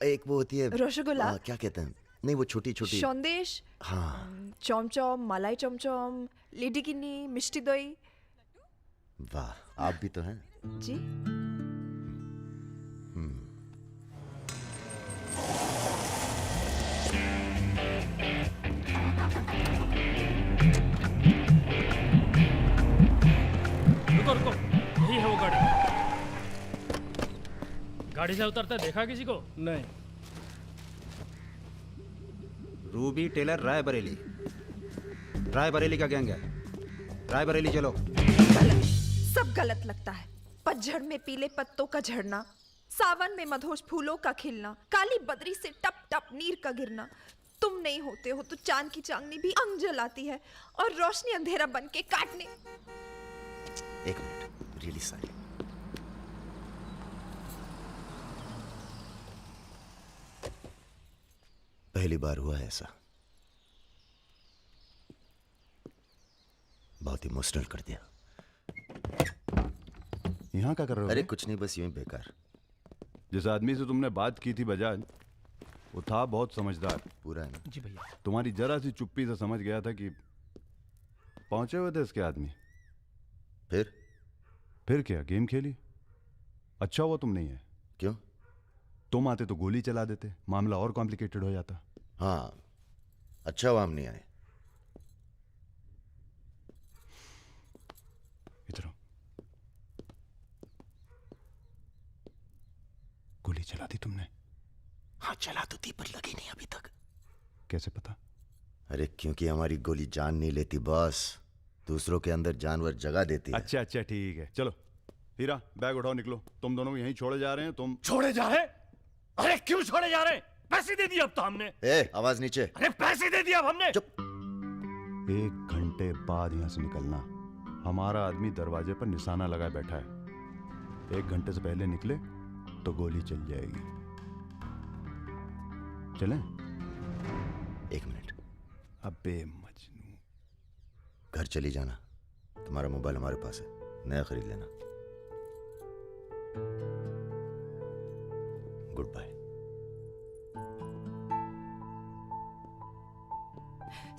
एक वो होती है रसगुल्ला। क्या कहते हैं, नहीं वो छोटी छोटी। सन्देश। हाँ। चमचम, मलाई चमचम, लेडीकिनी, मिष्टी दही। वाह, आप भी तो हैं। जी। रुको रुको, यही है वो गाड़ी। गाड़ी से उतरता देखा किसी को? नहीं। रूबी टेलर रायबरेली, रायबरेली का गैंग है। रायबरेली चलो। सब गलत लगता है। पतझड़ में पीले पत्तों का झड़ना, सावन में मधोश फूलों का खिलना, काली बदरी से टप टप नीर का गिरना। तुम नहीं होते हो तो चांद की चांदनी भी अंग जलाती है और रोशनी अंधेरा बन के काटने। एक मिनट, रियली सॉरी। पहली बार हुआ है ऐसा। बहुत इमोशनल कर दिया। यहाँ क्या कर रहे हो? अरे कुछ नहीं, बस यूं ही बेकार। जिस आदमी से तुमने बात की थी बजाज, वो था बहुत समझदार। पूरा है ना? जी भैया। तुम्हारी जरा सी चुप्पी से समझ गया था कि पहुंचे हुए थे इसके आदमी। फिर क्या गेम खेली? अच्छा हुआ तुम नहीं है। क्यों? तुम आते तो गोली चला देते, मामला और कॉम्प्लिकेटेड हो जाता। हाँ, अच्छा हुआ हम नहीं आए। इधर आओ। गोली चला दी तुमने? हाँ चला तो थी, पर लगी नहीं अभी तक। कैसे पता? अरे क्योंकि हमारी गोली जान नहीं लेती बॉस, दूसरों के अंदर जानवर जगा देती है। अच्छा अच्छा ठीक है, चलो हीरा बैग उठाओ, निकलो। तुम दोनों यहीं छोड़े जा रहे हैं। तुम छोड़े जा रहे? अरे क्यों छोड़े जा रहे? पैसे दे दिए अब तो हमने। आवाज नीचे। अरे पैसे दे दिए अब हमने। चुप। 1 घंटे बाद यहां से निकलना। हमारा आदमी दरवाजे पर निशाना लगाए बैठा है। 1 घंटे से पहले निकले तो गोली चल जाएगी। चलें? 1 मिनट। अबे मजनू, घर चली जाना। तुम्हारा मोबाइल हमारे पास है, नया खरीद लेना। Good bye.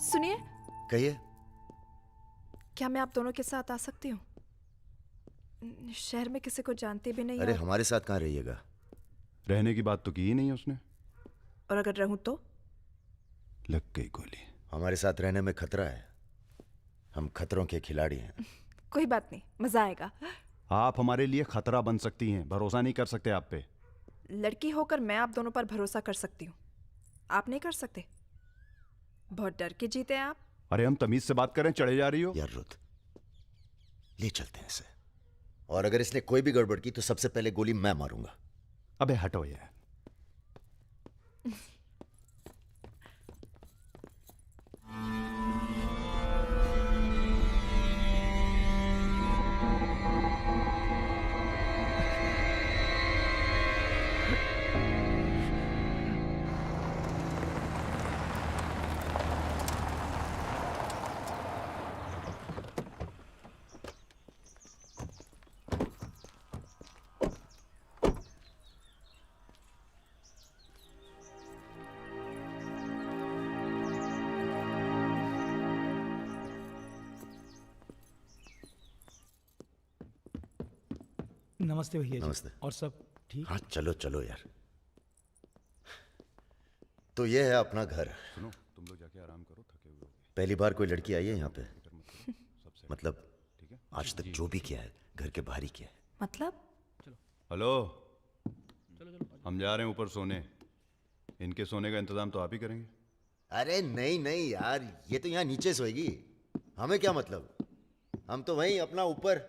सुनिए। कहिए। क्या मैं आप दोनों के साथ आ सकती हूँ? शहर में किसी को जानते भी नहीं। अरे हमारे साथ कहाँ रहिएगा? रहने की बात तो की ही नहीं है उसने। और अगर रहूं तो? लग गई गोली। हमारे साथ रहने में खतरा है। हम खतरों के खिलाड़ी हैं। कोई बात नहीं, मजा आएगा। आप हमारे लिए खतरा बन सकती हैं, भरोसा नहीं कर सकते आप पे। लड़की होकर मैं आप दोनों पर भरोसा कर सकती हूँ, आप नहीं कर सकते। बहुत डर के जीते हैं आप। अरे हम तमीज से बात करें, चढ़े जा रही हो। यार रुत, ले चलते हैं इसे। और अगर इसने कोई भी गड़बड़ की तो सबसे पहले गोली मैं मारूंगा। अबे हटो यार। नमस्ते भैया जी। नमस्ते। और सब ठीक? हाँ चलो चलो यार। तो ये है अपना घर। सुनो, तुम लोग जाके आराम करो, थके हुए हो। पहली बार कोई लड़की आई है यहाँ पे? मतलब आज तक जो भी किया है घर के बाहर ही किया है। मतलब? हेलो, हम जा रहे हैं ऊपर सोने। इनके सोने का इंतजाम तो आप ही करेंगे। अरे नहीं नहीं यार, ये तो यहाँ नीचे सोएगी, हमें क्या मतलब। हम तो वहीं अपना ऊपर।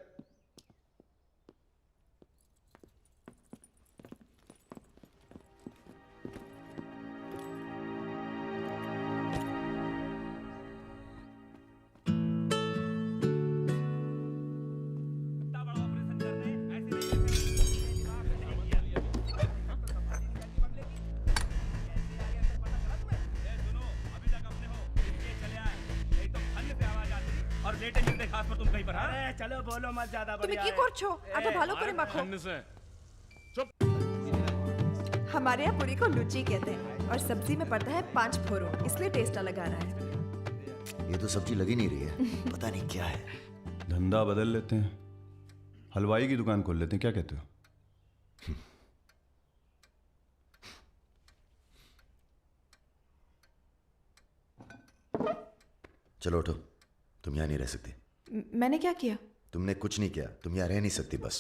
चलो बोलो मत ज्यादा। তুমি কি করছো? এটা ভালো করে মাখো। हमारे यहाँ पूरी को लुची कहते हैं और सब्जी में पड़ता है 5 फोरो, इसलिए टेस्ट अलग आ रहा है। ये तो सब्जी लगी नहीं रही है, पता नहीं क्या है। धंधा बदल लेते हैं, हलवाई की दुकान खोल लेते हैं, क्या कहते हो? चलो उठो, तुम यहाँ नहीं रह सकती। मैंने क्या किया? तुमने कुछ नहीं किया, तुम यहाँ रह नहीं सकती, बस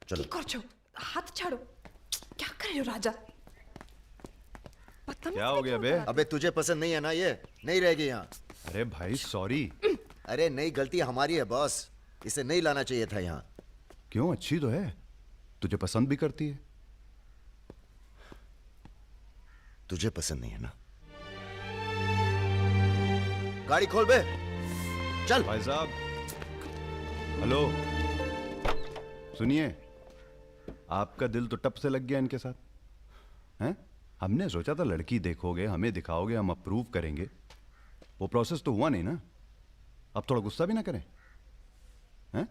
चलो। हाथ छाड़ो। क्या कर रहे हो राजा? क्या हो गया बे? अबे तुझे पसंद नहीं है ना ये, नहीं रहेगी यहाँ। अरे भाई सॉरी। अरे नहीं, गलती हमारी है बॉस, इसे नहीं लाना चाहिए था यहाँ। क्यों, अच्छी तो है, तुझे पसंद भी करती है। तुझे पसंद नहीं है ना? गाड़ी खोल बे, चल। भाई साहब, हेलो, सुनिए, आपका दिल तो टप से लग गया इनके साथ, हैं? हमने सोचा था लड़की देखोगे, हमें दिखाओगे, हम अप्रूव करेंगे। वो प्रोसेस तो हुआ नहीं ना। अब थोड़ा गुस्सा भी ना करें। हैं?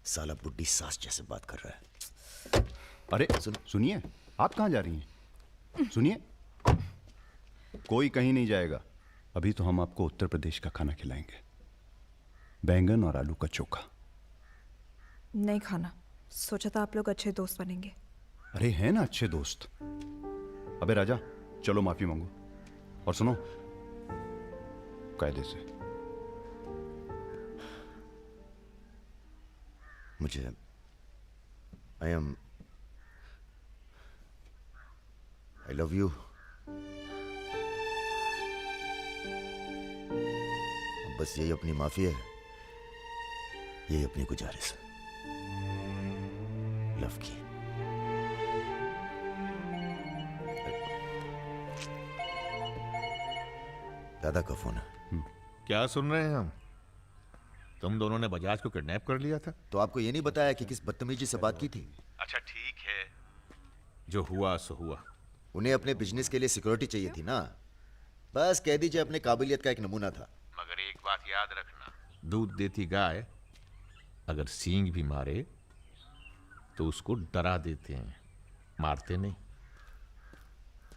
साला बुड्ढी सास जैसे बात कर रहा है। अरे सुनिए, आप कहाँ जा रही हैं? सुनिए, कोई कहीं नहीं जाएगा। अभी तो हम आपको उत्तर प्रदेश का खाना खिलाएंगे, बैंगन और आलू का चोखा। नहीं खाना, सोचा था आप लोग अच्छे दोस्त बनेंगे। अरे हैं ना अच्छे दोस्त। अबे राजा, चलो माफी मांगो। और सुनो, कायदे से। मुझे आई लव यू। बस यही अपनी माफी है, यही अपनी गुजारिश है लव की। दादा का फोन है। क्या सुन रहे हैं हम? तुम दोनों ने बजाज को किडनैप कर लिया था? तो आपको ये नहीं बताया कि किस बदतमीजी से बात की थी? अच्छा ठीक है, जो हुआ सो हुआ। उन्हें अपने बिजनेस के लिए सिक्योरिटी चाहिए थी ना, बस कह दीजिए अपने काबिलियत का एक नमूना था। मगर एक बात याद रखना, दूध देती गाय अगर सींग भी मारे तो उसको डरा देते हैं, मारते नहीं।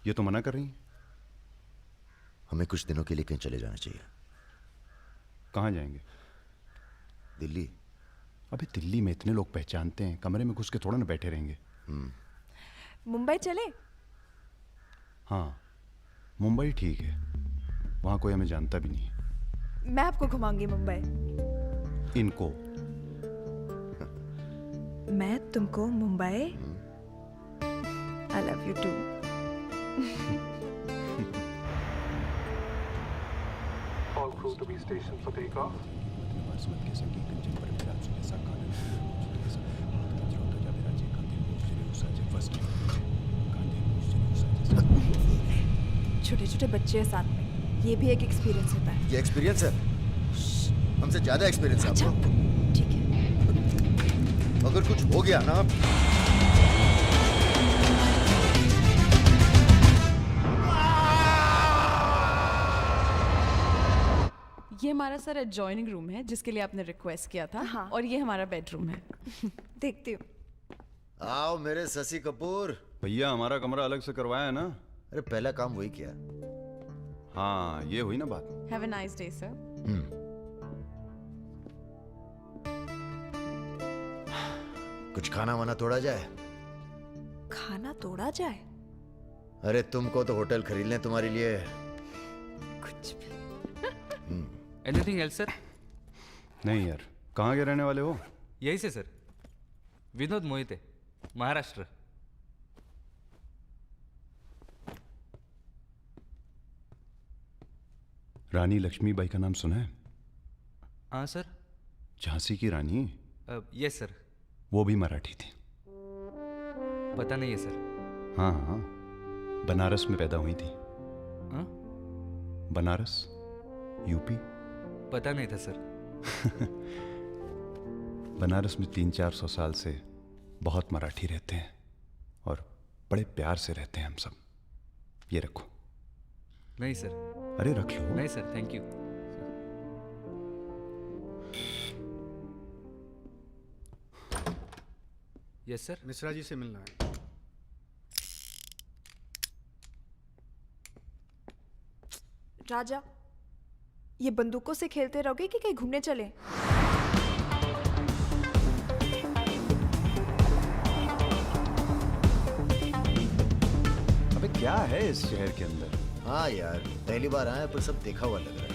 ये तो मना कर रही हैं। हमें कुछ दिनों के लिए कहीं चले जाना चाहिए। कहाँ जाएंगे? दिल्ली। अबे दिल्ली में इतने लोग पहचानते हैं, कमरे में घुस के थोड़ा ना बैठे रहेंगे। मुंबई चले? हाँ, मुंबई ठीक है, वहाँ कोई हमें जानता भी नहीं है। मैं आपको घुमाऊंगी मुंबई। इनको? मैं तुमको Mumbai. I love you too. All crew to be stationed for takeoff. छोटे छोटे बच्चे हैं साथ में, ये भी एक एक्सपीरियंस होता है। ये एक्सपीरियंस है? हमसे ज्यादा एक्सपीरियंस है आपको। ठीक है। अगर कुछ हो गया ना, ये हमारा सर एडजॉइनिंग रूम है जिसके लिए आपने रिक्वेस्ट किया था। हाँ। और ये हमारा बेडरूम है। देखती हूँ। आओ मेरे शशि कपूर। भैया हमारा कमरा अलग से करवाया है ना? अरे पहला काम वही किया। हाँ, ये हुई ना बात। Have a nice day sir. कुछ खाना वाना तोड़ा जाए? खाना तोड़ा जाए? अरे तुमको तो होटल खरीद लें तुम्हारे लिए। कुछ भी। Anything else sir? नहीं यार, कहाँ के रहने वाले हो? यही से सर, विनोद मोहिते, महाराष्ट्र। रानी लक्ष्मीबाई का नाम सुना है? हाँ सर। झांसी की रानी? Yes sir. वो भी मराठी थी। पता नहीं है सर। हाँ हाँ, बनारस में पैदा हुई थी। हाँ? बनारस, यूपी। पता नहीं था सर। बनारस में 300-400 साल से बहुत मराठी रहते हैं और बड़े प्यार से रहते हैं हम सब। ये रखो। नहीं सर। अरे रख लो। नहीं sir, thank you. Yes sir. Mishra ji से मिलना है। राजा, ये बंदूकों से खेलते रहोगे कि कहीं घूमने चले? अबे क्या है इस शहर के अंदर? हाँ यार, पहली बार आया पर सब देखा हुआ लग रहा है।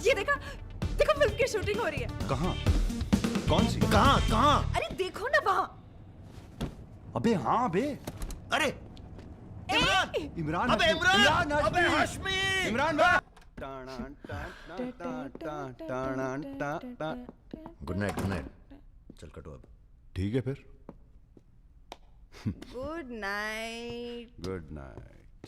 ये देखा, देखो फिल्म की शूटिंग हो रही है। कहाँ? कौन सी? कहाँ कहाँ? अरे देखो ना वहाँ। अबे हाँ बे। अरे इमरान। अबे इमरान। अबे हाशमी। इमरान भाई। Good night, good night. चल कटो अब। ठीक है फिर। Good night. Good night.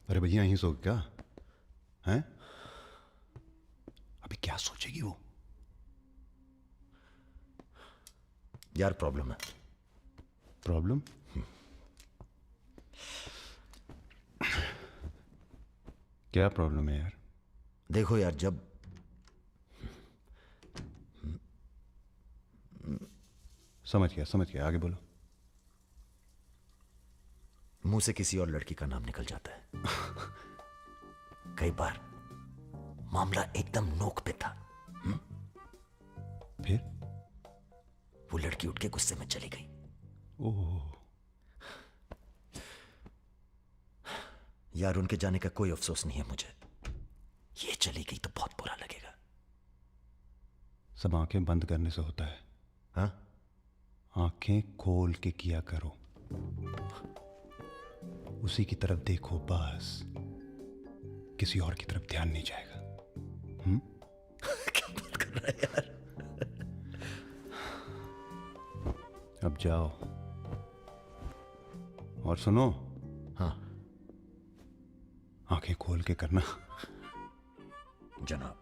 अरे भैया यहीं सो क्या हैं? अभी क्या सोचेगी वो? यार प्रॉब्लम है। प्रॉब्लम? क्या प्रॉब्लम है यार? देखो यार, जब समझ गया, आगे बोलो। मुंह से किसी और लड़की का नाम निकल जाता है। कई बार मामला एकदम नोक पे था। फिर वो लड़की उठ के गुस्से में चली गई। ओह यार, उनके जाने का कोई अफसोस नहीं है मुझे। ये चली गई तो बहुत बुरा लगेगा। सब आंखें बंद करने से होता है। हाँ? आंखें खोल के किया करो, उसी की तरफ देखो बस, किसी और की तरफ ध्यान नहीं जाएगा। क्या बात कर रहा है यार? अब जाओ और सुनो। हाँ, आंखें खोल के करना। जनाब।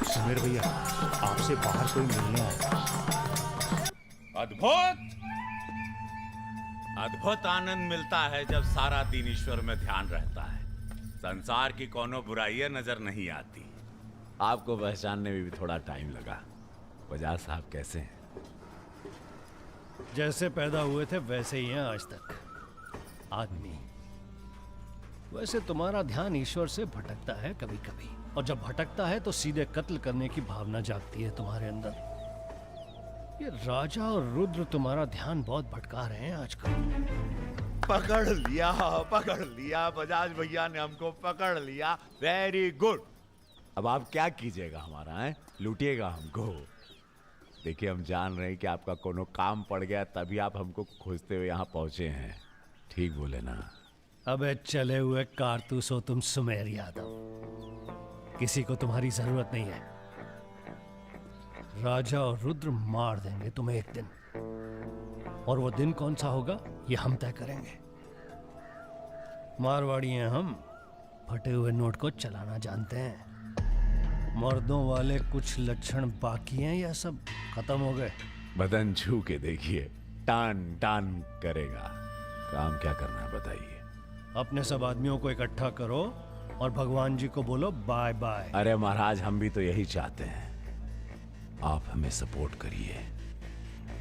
समीर भैया, आपसे बाहर कोई मिलने आया। अद्भुत आनंद मिलता है जब सारा दिन ईश्वर में ध्यान रहता है। संसार की कोनो बुराइयां नजर नहीं आती। आपको पहचानने में भी थोड़ा टाइम लगा। बजाज साहब कैसे हैं? जैसे पैदा हुए थे वैसे ही हैं आज तक। आदमी। वैसे तुम्हारा ध्यान ईश्वर से भटकता है कभी कभी, और जब भटकता है तो सीधे कत्ल करने की भावना जागती है तुम्हारे अंदर। ये राजा और रुद्र तुम्हारा ध्यान बहुत भटका रहे हैं आजकल। पकड़ लिया बजाज भैया ने हमको पकड़ लिया। Very good. अब आप क्या कीजिएगा हमारा, है? लूटिएगा हमको। देखिए, हम जान रहे हैं कि आपका कोनो काम पड़ गया, तभी आप हमको खोजते हुए यहाँ पहुंचे हैं। ठीक बोले ना? अबे चले हुए कारतूस हो तुम सुमेर यादव। किसी को तुम्हारी जरूरत नहीं है। राजा और रुद्र मार देंगे तुम्हें एक दिन, और वो दिन कौन सा होगा ये हम तय करेंगे। मारवाड़ी हैं हम, फटे हुए नोट को चलाना जानते हैं। मर्दों वाले कुछ लक्षण बाकी हैं या सब खत्म हो गए? बदन छू के देखिए, टान टान करेगा। काम क्या करना है बताइए? अपने सब आदमियों को इकट्ठा करो और भगवान जी को बोलो बाय बाय। अरे महाराज, हम भी तो यही चाहते हैं। आप हमें सपोर्ट करिए,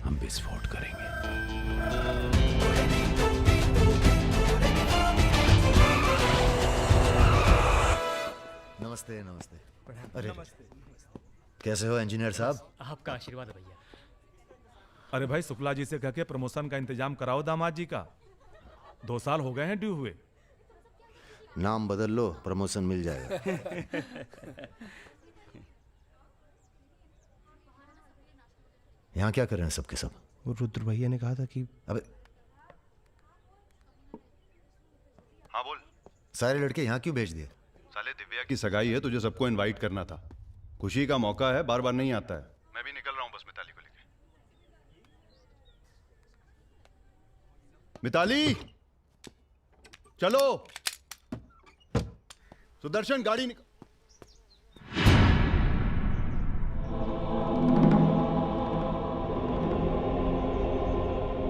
हम विस्फोट करेंगे। नमस्ते। अरे कैसे हो इंजीनियर साहब? आपका आशीर्वाद भैया। अरे भाई, शुक्ला जी से कह के प्रमोशन का इंतजाम कराओ दामाद जी का। 2 साल हो गए हैं ड्यू हुए। नाम बदल लो, प्रमोशन मिल जाएगा। यहाँ क्या कर रहे हैं सबके सब? वो रुद्र भैया ने कहा था कि अबे हाँ बोल। सारे लड़के यहाँ क्यों भेज दिए? साले दिव्या की सगाई है, तुझे सबको इनवाइट करना था। खुशी का मौका है, बार बार नहीं आता है। मैं भी निकल रहा हूँ बस मिताली को लेके। मिताली चलो। सुदर्शन गाड़ी निकल।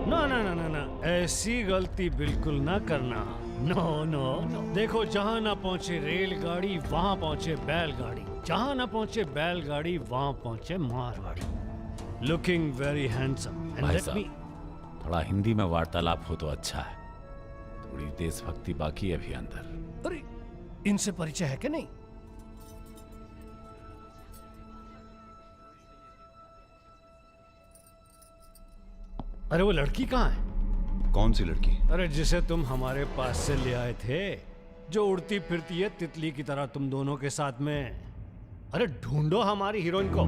ना ना ना ना ना, ऐसी गलती बिल्कुल ना करना। No no no. देखो, जहां ना पहुंचे रेलगाड़ी वहां पहुंचे बैलगाड़ी, जहां ना पहुंचे बैलगाड़ी वहां पहुंचे मारवाड़ी। Looking very handsome. भाई साहब, थोड़ा हिंदी में वार्तालाप हो तो अच्छा है। थोड़ी देशभक्ति बाकी है अभी अंदर। अरे, इनसे परिचय है कि नहीं? अरे वो लड़की कहाँ है? कौन सी लड़की? अरे जिसे तुम हमारे पास से ले आए थे, जो उड़ती फिरती है तितली की तरह तुम दोनों के साथ में। अरे ढूंढो हमारी हीरोइन को।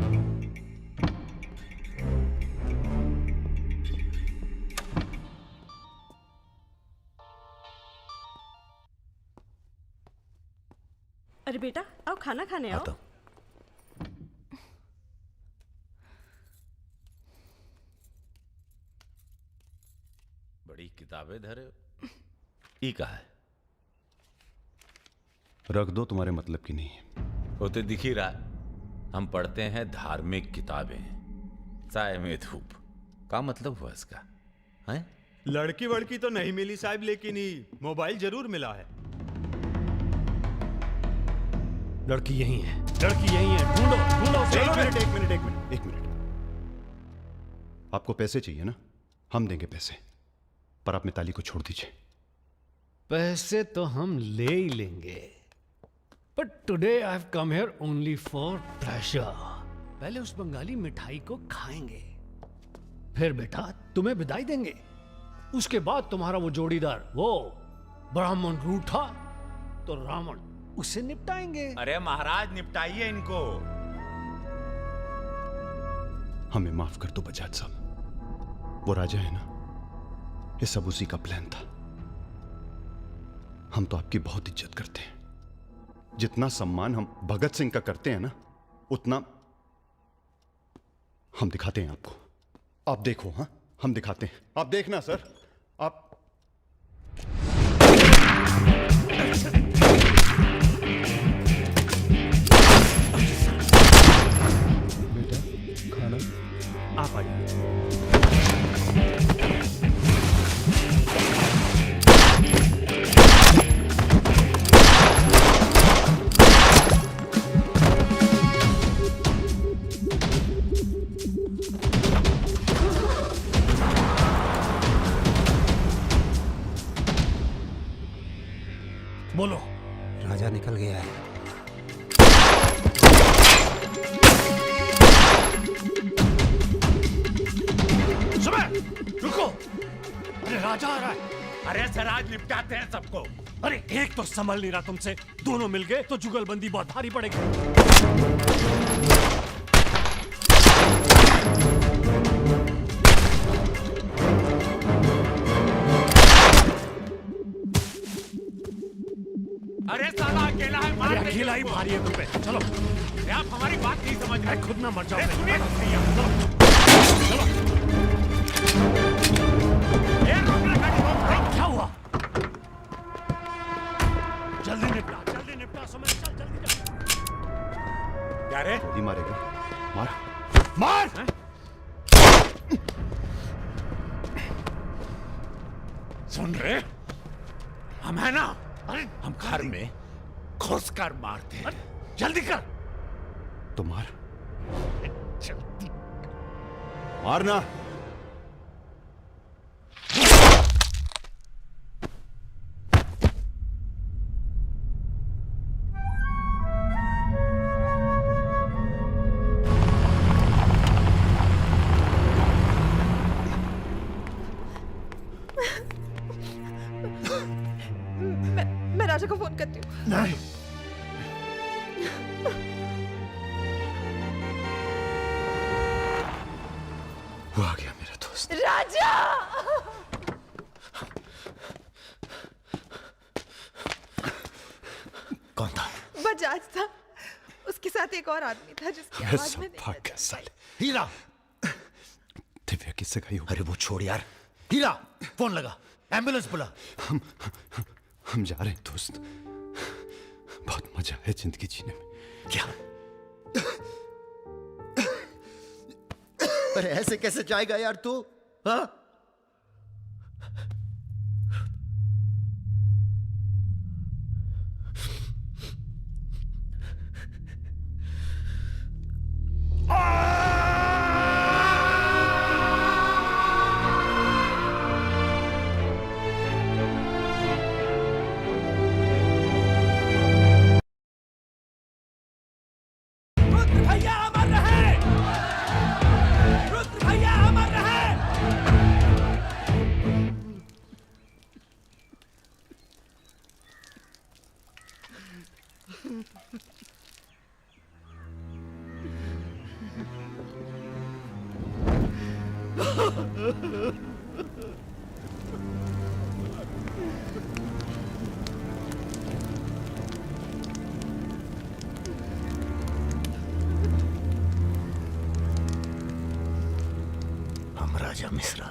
अरे बेटा, आओ खाना खाने आओ। बड़ी किताबें धरे ई का है? रख दो, तुम्हारे मतलब की नहीं है। वो तो दिख ही रहा है। हम पढ़ते हैं धार्मिक किताबें, साय में धूप। क्या मतलब हुआ इसका? हैं? लड़की वड़की तो नहीं मिली साहब, लेकिन ही मोबाइल जरूर मिला है। लड़की यही है, लड़की यही है, ढूंढो ढूंढो। एक मिनट। आपको पैसे चाहिए ना? हम देंगे पैसे, पर आप मिताली को छोड़ दीजिए। पैसे तो हम ले ही लेंगे, but today I have come here only for pleasure. पहले उस बंगाली मिठाई को खाएंगे, फिर बेटा तुम्हें विदाई देंगे। उसके बाद तुम्हारा वो जोड़ीदार, वो ब्राह्मण रूठा तो रावण, उसे निपटाएंगे। अरे महाराज निपटाइए इनको। हमें माफ कर दो बजाज साहब, वो राजा है ना, ये सब उसी का प्लान था। हम तो आपकी बहुत इज्जत करते हैं। जितना सम्मान हम भगत सिंह का करते हैं ना, उतना हम दिखाते हैं आपको। आप देखो, हाँ हम दिखाते हैं, आप देखना सर। आप बेटा खाना आप आइए। बोलो। राजा निकल गया है। सुबह रुको, अरे राजा आ रहा है। अरे सर आज निपटाते हैं सबको। अरे एक तो संभल नहीं रहा तुमसे, दोनों मिल गए तो जुगलबंदी बहुत भारी पड़ेगी। अरे साला अकेला है, मार देंगे अकेला ही उसको। भारी है तुम पे। चलो अरे आप हमारी बात नहीं समझ रहे। खुद ना मर जाओ। अरे सुनिए तो सही। चलो। क्या हुआ? जल्दी निपटा समय, चल जल्दी जा। क्या रे? गोली मारेगा? मार मार। सुन रहे, हम है ना, हम घर में घुस कर मारते हैं। जल्दी कर। तो मार, मारना। मैं राजा को फोन करती हूँ। नहीं। वो आ गया मेरा दोस्त। राजा! कौन था? बजाज था, उसके साथ एक और आदमी था जिसकी आवाज में नहीं भाग साले। हीरा! दिव्या किससे गई हो? अरे वो छोड़ यार। हीरा फोन लगा, एम्बुलेंस बुला। हम जा रहे हैं दोस्त, बहुत मजा है जिंदगी जीने में। क्या? अरे ऐसे कैसे जाएगा यार तू? हाँ? भैया अमर रहे! रुद्र भैया अमर रहे! हम राजा मिश्रा,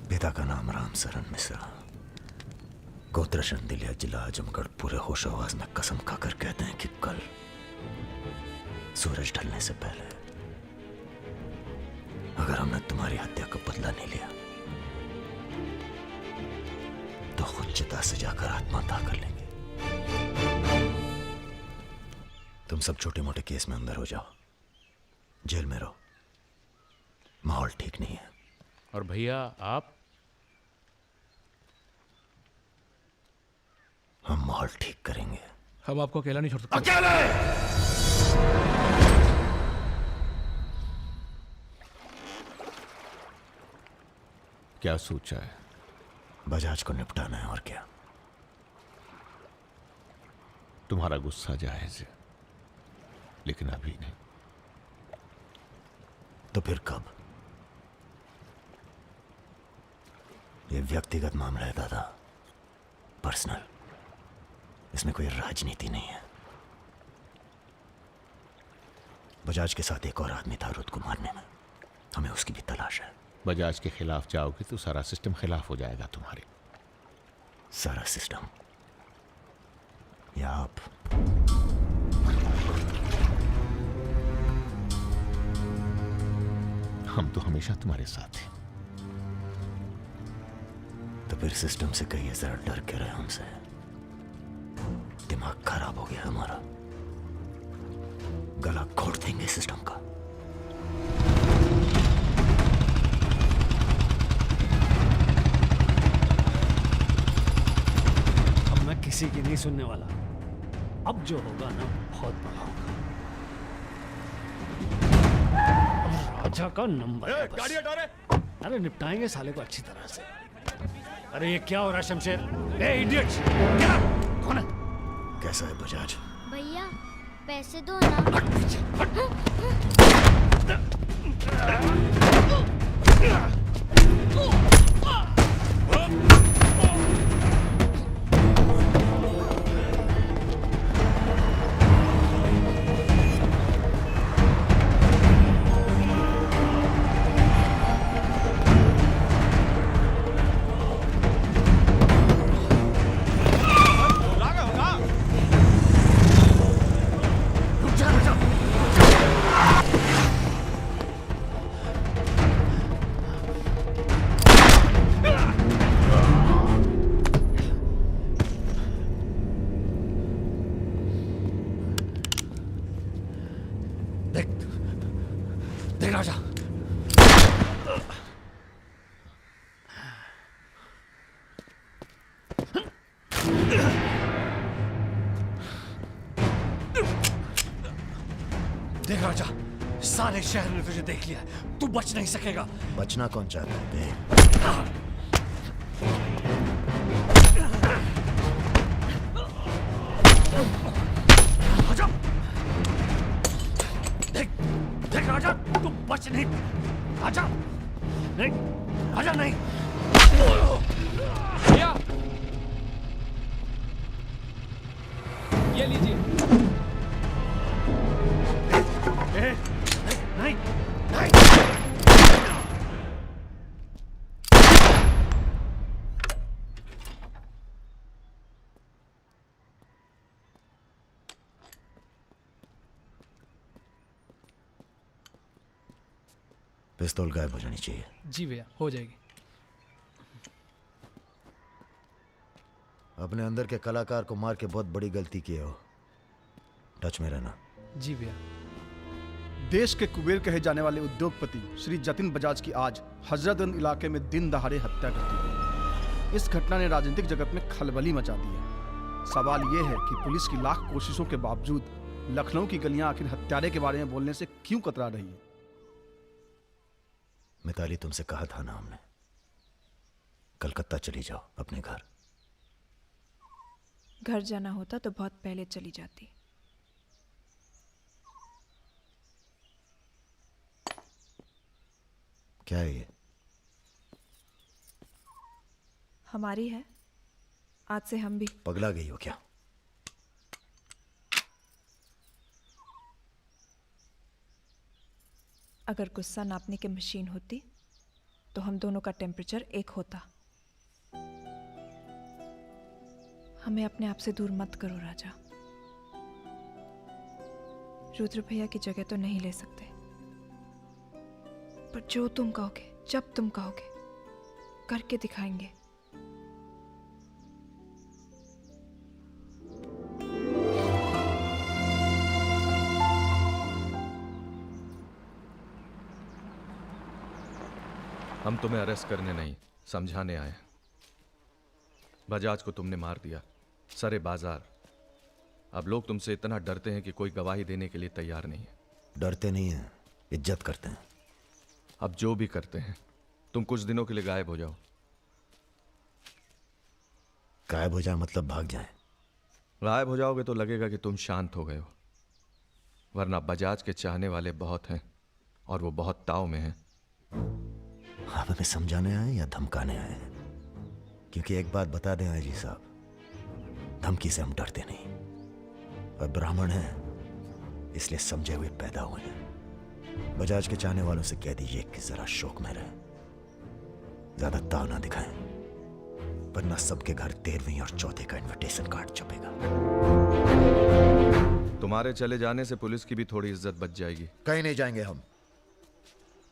पिता का नाम राम सरन मिश्रा, गोत्र शंदिलिया जिला आजमगढ़ पूरे होश आवाज में कसम खाकर कहते हैं कि कल सूरज ढलने से पहले अगर हमने तुम्हारी हत्या का बदला नहीं लिया तो खुद चिता से जाकर आत्महत्या कर लेंगे। तुम सब छोटे मोटे केस में अंदर हो जाओ, जेल में रहो, माहौल ठीक नहीं है। और भैया आप? हम माहौल ठीक करेंगे। हम आपको अकेला नहीं छोड़ सकते। अकेले! क्या सोचा है? बजाज को निपटाना है, और क्या। तुम्हारा गुस्सा जायज है, लेकिन अभी नहीं। तो फिर कब? ये व्यक्तिगत मामला है दादा, पर्सनल। इसमें कोई राजनीति नहीं है। बजाज के साथ एक और आदमी था रुद को मारने में, हमें उसकी भी तलाश है। बजाज के खिलाफ जाओगे तो सारा सिस्टम खिलाफ हो जाएगा तुम्हारे। सारा सिस्टम या आप? हम तो हमेशा तुम्हारे साथ हैं। तो फिर सिस्टम से कहिए जरा डर के रहे हमसे। दिमाग खराब हो गया हमारा, गला घोट देंगे सिस्टम का। अब मैं किसी की नहीं सुनने वाला। अब जो होगा ना बहुत बड़ा होगा। अब राजा का नंबर है बस। गाड़ी हटा रे। अरे निपटाएंगे साले को अच्छी तरह से। अरे ये क्या हो रहा है शमशेर? ए इडियट्स! क्या? कौन है? कैसा है बजाज? भैया पैसे दो ना। देख राजा, देख राजा, सारे शहर ने तुझे देख लिया है। तू बच नहीं सकेगा। बचना कौन चाहता है? देख देख देख राजा, तू बच नहीं। राजा नहीं, राजा नहीं। भैया ये लीजिए। नहीं नहीं। पिस्तौल गायब हो जानी चाहिए। जी भैया हो जाएगी। अपने अंदर के कलाकार को मार के बहुत बड़ी गलती की हो। टच में रहना। जी भैया। देश के कुबेर कहे जाने वाले उद्योगपति श्री जतिन बजाज की आज हजरतगंज इलाके में दिन दहाड़े हत्या कर दी गई। इस घटना ने राजनीतिक जगत में खलबली मचा दी है। सवाल यह है कि पुलिस की लाख कोशिशों के बावजूद लखनऊ की गलियां आखिर हत्यारे के बारे में बोलने से क्यों कतरा रही है? मिताली, तुमसे कहा था ना हमने, कलकत्ता चली जाओ अपने घर। घर जाना होता तो बहुत पहले चली जाती। क्या है ये? हमारी है। आज से हम भी। पगला गई हो क्या? अगर गुस्सा नापने की मशीन होती तो हम दोनों का टेम्परेचर एक होता। हमें अपने आप से दूर मत करो राजा। रुद्र भैया की जगह तो नहीं ले सकते, पर जो तुम कहोगे, जब तुम कहोगे, करके दिखाएंगे। हम तुम्हें अरेस्ट करने नहीं, समझाने आए। बजाज को तुमने मार दिया, सरे बाजार। अब लोग तुमसे इतना डरते हैं कि कोई गवाही देने के लिए तैयार नहीं है। डरते नहीं हैं, इज्जत करते हैं। अब जो भी करते हैं, तुम कुछ दिनों के लिए गायब हो जाओ। गायब हो जाए मतलब भाग जाए? गायब हो जाओगे तो लगेगा कि तुम शांत हो गए हो, वरना बजाज के चाहने वाले बहुत हैं और वो बहुत ताव में हैं। आप हमें समझाने आए या धमकाने आए हैं? क्योंकि एक बात बता दें आई जी साहब, धमकी से हम डरते नहीं, और ब्राह्मण हैं इसलिए समझे हुए पैदा हुए हैं। बजाज के चाहने वालों से कह दीजिए कि जरा शौक में रहे, ज्यादा ताव ना दिखाएं, वरना सबके घर 13वीं और 4थे का इनविटेशन कार्ड छपेगा। तुम्हारे चले जाने से पुलिस की भी थोड़ी इज्जत बच जाएगी। कहीं नहीं जाएंगे हम।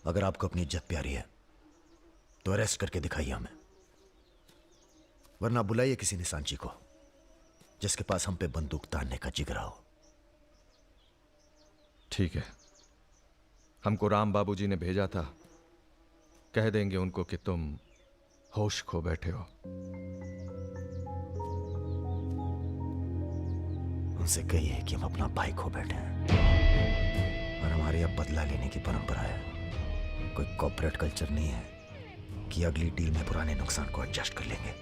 अगर आपको अपनी इज्जत प्यारी है तो अरेस्ट करके दिखाइए हमें, वरना बुलाइए किसी निशानची को जिसके पास हम पे बंदूक तानने का जिगरा हो। ठीक है, हमको राम बाबूजी ने भेजा था, कह देंगे उनको कि तुम होश खो बैठे हो। उनसे कहिए कि हम अपना भाई खो बैठे हैं और हमारी अब बदला लेने की परंपरा है। कोई कॉर्पोरेट कल्चर नहीं है कि अगली डील में पुराने नुकसान को एडजस्ट कर लेंगे।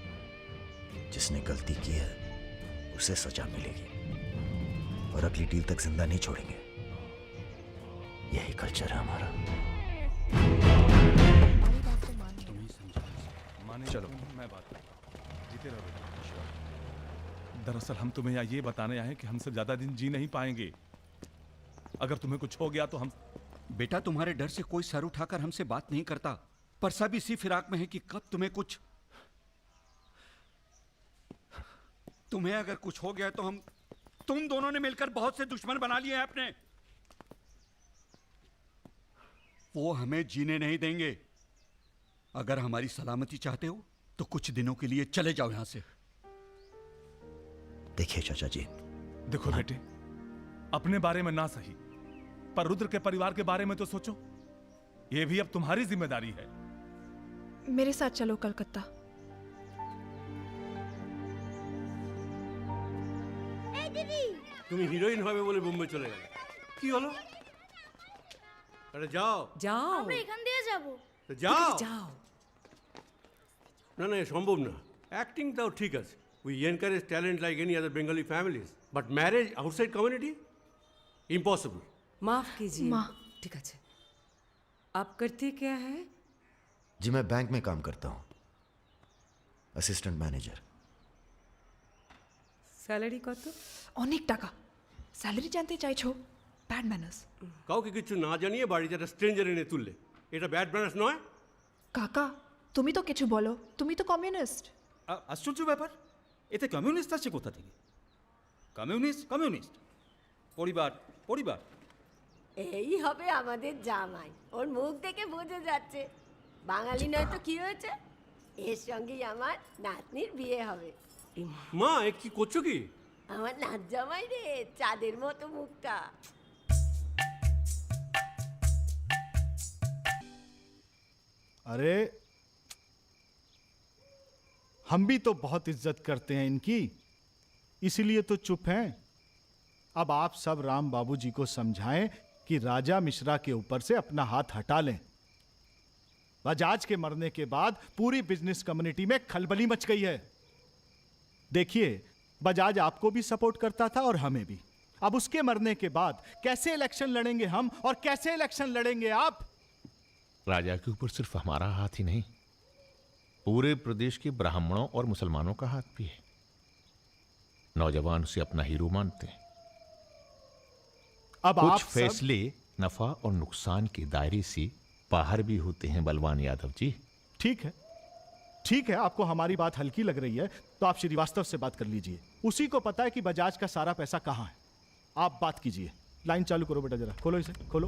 जिसने गलती की है उसे सजा मिलेगी और अगली डील तक जिंदा नहीं छोड़ेंगे। यही कल्चर है हमारा। चलो मैं बात जीते रहो। दरअसल हम तुम्हें यहाँ ये बताने आए हैं कि हमसे ज्यादा दिन जी नहीं पाएंगे। अगर तुम्हें कुछ हो गया तो हम। बेटा तुम्हारे डर से कोई सर उठाकर हमसे बात नहीं करता, पर सब इसी फिराक में है कि कब तुम्हें अगर कुछ हो गया तो हम तुम दोनों ने मिलकर बहुत से दुश्मन बना लिए हैं अपने। वो हमें जीने नहीं देंगे। अगर हमारी सलामती चाहते हो तो कुछ दिनों के लिए चले जाओ यहां से। देखिए चाचा जी, देखो बेटे, अपने बारे में ना सही, पर रुद्र के परिवार के बारे में तो सोचो। ये भी अब तुम्हारी जिम्मेदारी है। मेरे साथ चलो कलकत्ता। তুমি হিরোইন হবে বলে বোম্বে চলে গেলে, কি হলো? আরে যাও যাও, আমরা এখান দিয়ে যাব। তো যাও যাও। না না, সম্ভব না। অ্যাক্টিংটাও ঠিক আছে, we encourage talent like any other Bengali families, but marriage outside community impossible. माफ कीजिए। ठीक है, आप करते क्या है? जी मैं बैंक में काम करता हूँ, असिस्टेंट मैनेजर। স্যালারি কত? অনেক টাকা। স্যালারি জানতে চাইছো? Bad manners. কাউকে কিছু না জানিয়ে বাড়িতে একটা স্ট্রেঞ্জার এনে তুললে, এটা ব্যাড ম্যানার্স নয়? কাকা তুমি তো কিছু বলো, তুমি তো কমিউনিস্ট। আশ্চর্য ব্যাপার, এতে কমিউনিস্ট আছে কোথা থেকে? কমিউনিস্ট কমিউনিস্ট, পরিবার পরিবার। এই হবে আমাদের জামাই, ওর মুখ দেখে বোঝা যাচ্ছে বাঙালি নয় তো কি হয়েছে। এর সঙ্গেই আমার নাতনির বিয়ে হবে। মা এ কি করছো কি? আমার নাত জামাই রে, চাঁদের মতো মুখটা। अरे हम भी तो बहुत इज्जत करते हैं इनकी, इसीलिए तो चुप हैं। अब आप सब राम बाबूजी को समझाएं कि राजा मिश्रा के ऊपर से अपना हाथ हटा लें। बजाज के मरने के बाद पूरी बिजनेस कम्युनिटी में खलबली मच गई है। देखिए, बजाज आपको भी सपोर्ट करता था और हमें भी। अब उसके मरने के बाद कैसे इलेक्शन लड़ेंगे हम और कैसे इलेक्शन लड़ेंगे आप? राजा के ऊपर सिर्फ हमारा हाथ ही नहीं, पूरे प्रदेश के ब्राह्मणों और मुसलमानों का हाथ भी है। नौजवान उसे अपना हीरो मानते हैं। अब कुछ आप फैसले नफा और नुकसान के दायरे से बाहर भी होते हैं बलवान यादव जी। ठीक है, ठीक है, आपको हमारी बात हल्की लग रही है तो आप श्रीवास्तव से बात कर लीजिए। उसी को पता है कि बजाज का सारा पैसा कहां है। आप बात कीजिए। लाइन चालू करो बेटा, जरा खोलो इसे, खोलो।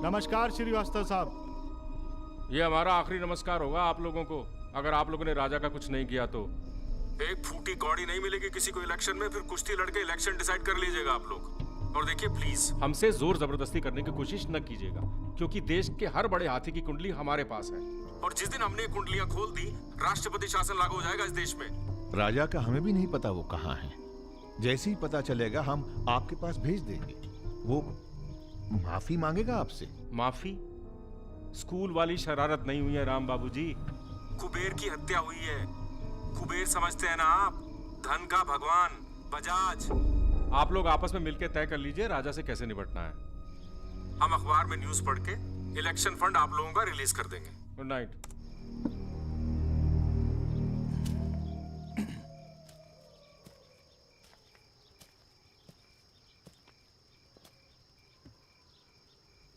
नमस्कार श्रीवास्तव साहब। ये हमारा आखिरी नमस्कार होगा आप लोगों को, अगर आप लोगों ने राजा का कुछ नहीं किया तो। एक फूटी कौड़ी नहीं मिलेगी किसी को इलेक्शन में, फिर कुश्ती लड़के इलेक्शन डिसाइड कर लीजिएगा आप लोग। और देखिए प्लीज हमसे जोर जबरदस्ती करने की कोशिश न कीजिएगा, क्योंकि देश के हर बड़े हाथी की कुंडली हमारे पास है, और जिस दिन हमने कुंडलियां खोल दी, राष्ट्रपति शासन लागू हो जाएगा इस देश में। राजा का हमें भी नहीं पता वो कहाँ है। जैसे ही पता चलेगा हम आपके पास भेज देंगे। वो माफी मांगेगा आपसे। माफी? स्कूल वाली शरारत नहीं हुई है राम बाबूजी, कुबेर की हत्या हुई है। कुबेर समझते हैं ना आप, धन का भगवान बजाज। आप लोग आपस में मिलकर तय कर लीजिए राजा से कैसे निपटना है। हम अखबार में न्यूज पढ़ के इलेक्शन फंड आप लोगों का रिलीज कर देंगे। Good night.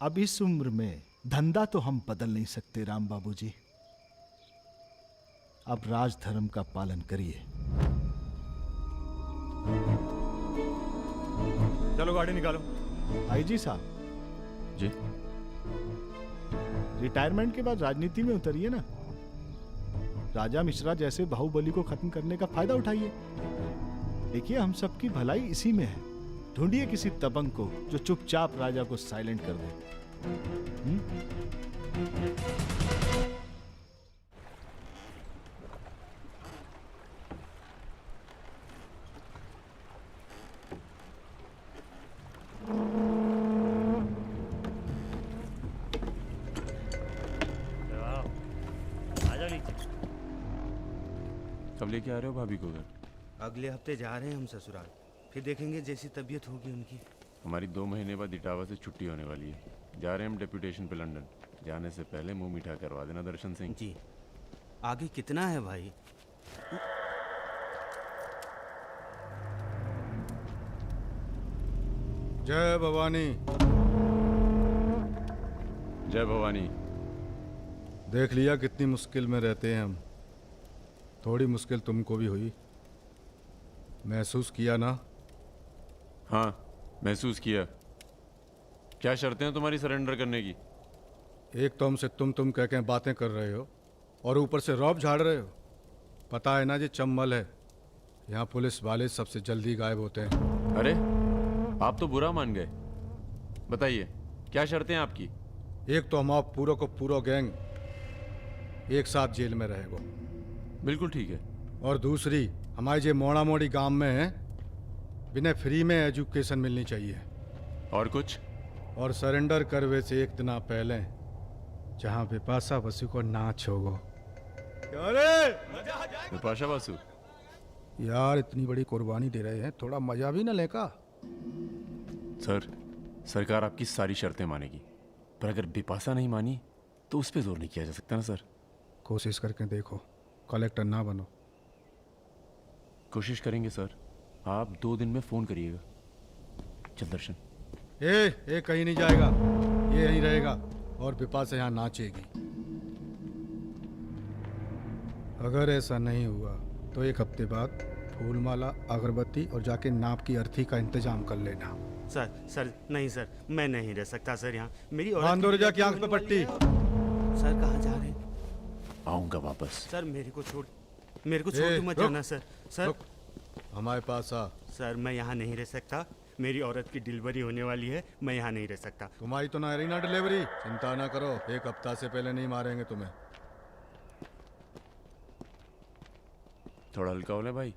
अब इस उम्र में धंधा तो हम बदल नहीं सकते राम बाबूजी। अब राजधर्म का पालन करिए। चलो गाड़ी निकालो। आईजी साहब जी, रिटायरमेंट के बाद राजनीति में उतरिए ना। राजा मिश्रा जैसे बाहुबली को खत्म करने का फायदा उठाइए। देखिए हम सबकी भलाई इसी में है। ढूंढिए किसी दबंग को जो चुपचाप राजा को साइलेंट कर दे। कब लेके आ रहे हो भाभी को घर? अगले हफ्ते जा रहे हैं हम ससुराल, फिर देखेंगे जैसी तबीयत होगी उनकी। हमारी 2 महीने बाद इटावा से छुट्टी होने वाली है। जा रहे हैं हम डेप्यूटेशन पे लंदन। जाने से पहले मुंह मीठा करवा देना दर्शन सिंह जी। आगे कितना है भाई? जय भवानी। जय भवानी। देख लिया कितनी मुश्किल में रहते हैं हम। थोड़ी मुश्किल तुमको भी हुई, महसूस किया ना? हाँ महसूस किया। क्या शर्तें हैं तुम्हारी सरेंडर करने की? एक तो हमसे तुम कह के बातें कर रहे हो और ऊपर से रौब झाड़ रहे हो। पता है ना ये चम्बल है, यहाँ पुलिस वाले सबसे जल्दी गायब होते हैं। अरे आप तो बुरा मान गए। बताइए क्या शर्तें हैं आपकी? एक तो हम आप पूरा को पूरा गैंग एक साथ जेल में रहेगो। बिल्कुल ठीक है। और दूसरी, हमारे जो मोड़ा मोड़ी गांव में है, बिना फ्री में एजुकेशन मिलनी चाहिए। और कुछ? और सरेंडर करवे से एक दिन पहले जहाँ बिपाशा बसु को नाच होगो। बिपाशा बसु यार इतनी बड़ी कुर्बानी दे रहे हैं, थोड़ा मजा भी ना लेगा? सर, सरकार आपकी सारी शर्तें मानेगी, पर अगर बिपाशा नहीं मानी तो उस पर जोर नहीं किया जा सकता ना सर। कोशिश करके देखो, कलेक्टर ना बनो। कोशिश करेंगे सर। आप 2 दिन में फोन करिएगा। चल दर्शन। ए कहीं नहीं जाएगा, ये यहीं रहेगा और बिपाशा यहाँ नाचेगी। अगर ऐसा नहीं हुआ तो 1 हफ्ते बाद फूलमाला, अगरबत्ती और जाके नाप की अर्थी का इंतजाम कर लेना। सर नहीं सर, मैं नहीं रह सकता सर यहाँ। मेरी बांदोरजा की आंख पे पट्टी। सर कहाँ जा रहे हैं? आऊंगा वापस। सर मेरे को छोड़ के मत जाना सर। सर हमारे पास आ। सर मैं यहाँ नहीं रह सकता, मेरी औरत की डिलीवरी होने वाली है, मैं यहाँ नहीं रह सकता। तुम्हारी तो ना रही ना डिलीवरी, चिंता ना करो, 1 हफ्ता से पहले नहीं मारेंगे तुम्हें। थोड़ा हल्का हो ले भाई।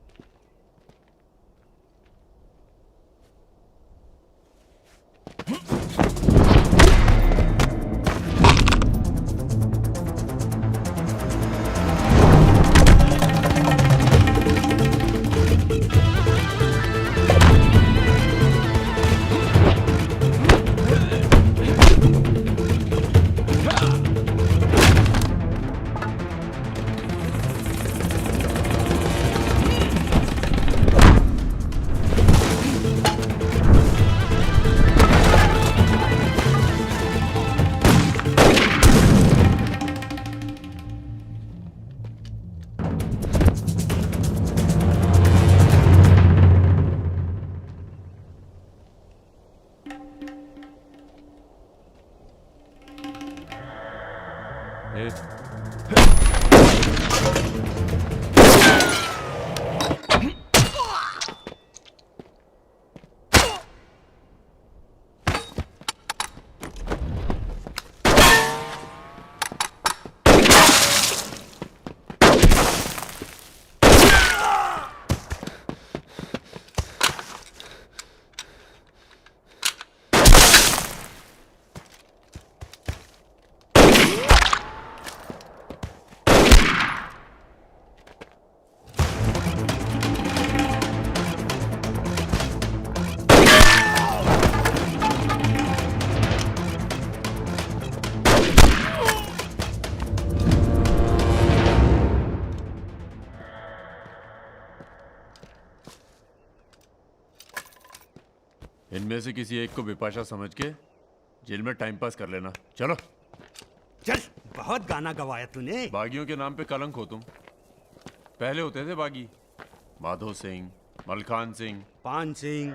इनमें से किसी एक को बिपाशा समझ के जेल में टाइम पास कर लेना। चलो चल, बहुत गाना गवाया तूने। बागियों के नाम पे कलंक हो तुम। पहले होते थे बागी, माधो सिंह, मलखान सिंह, पान सिंह।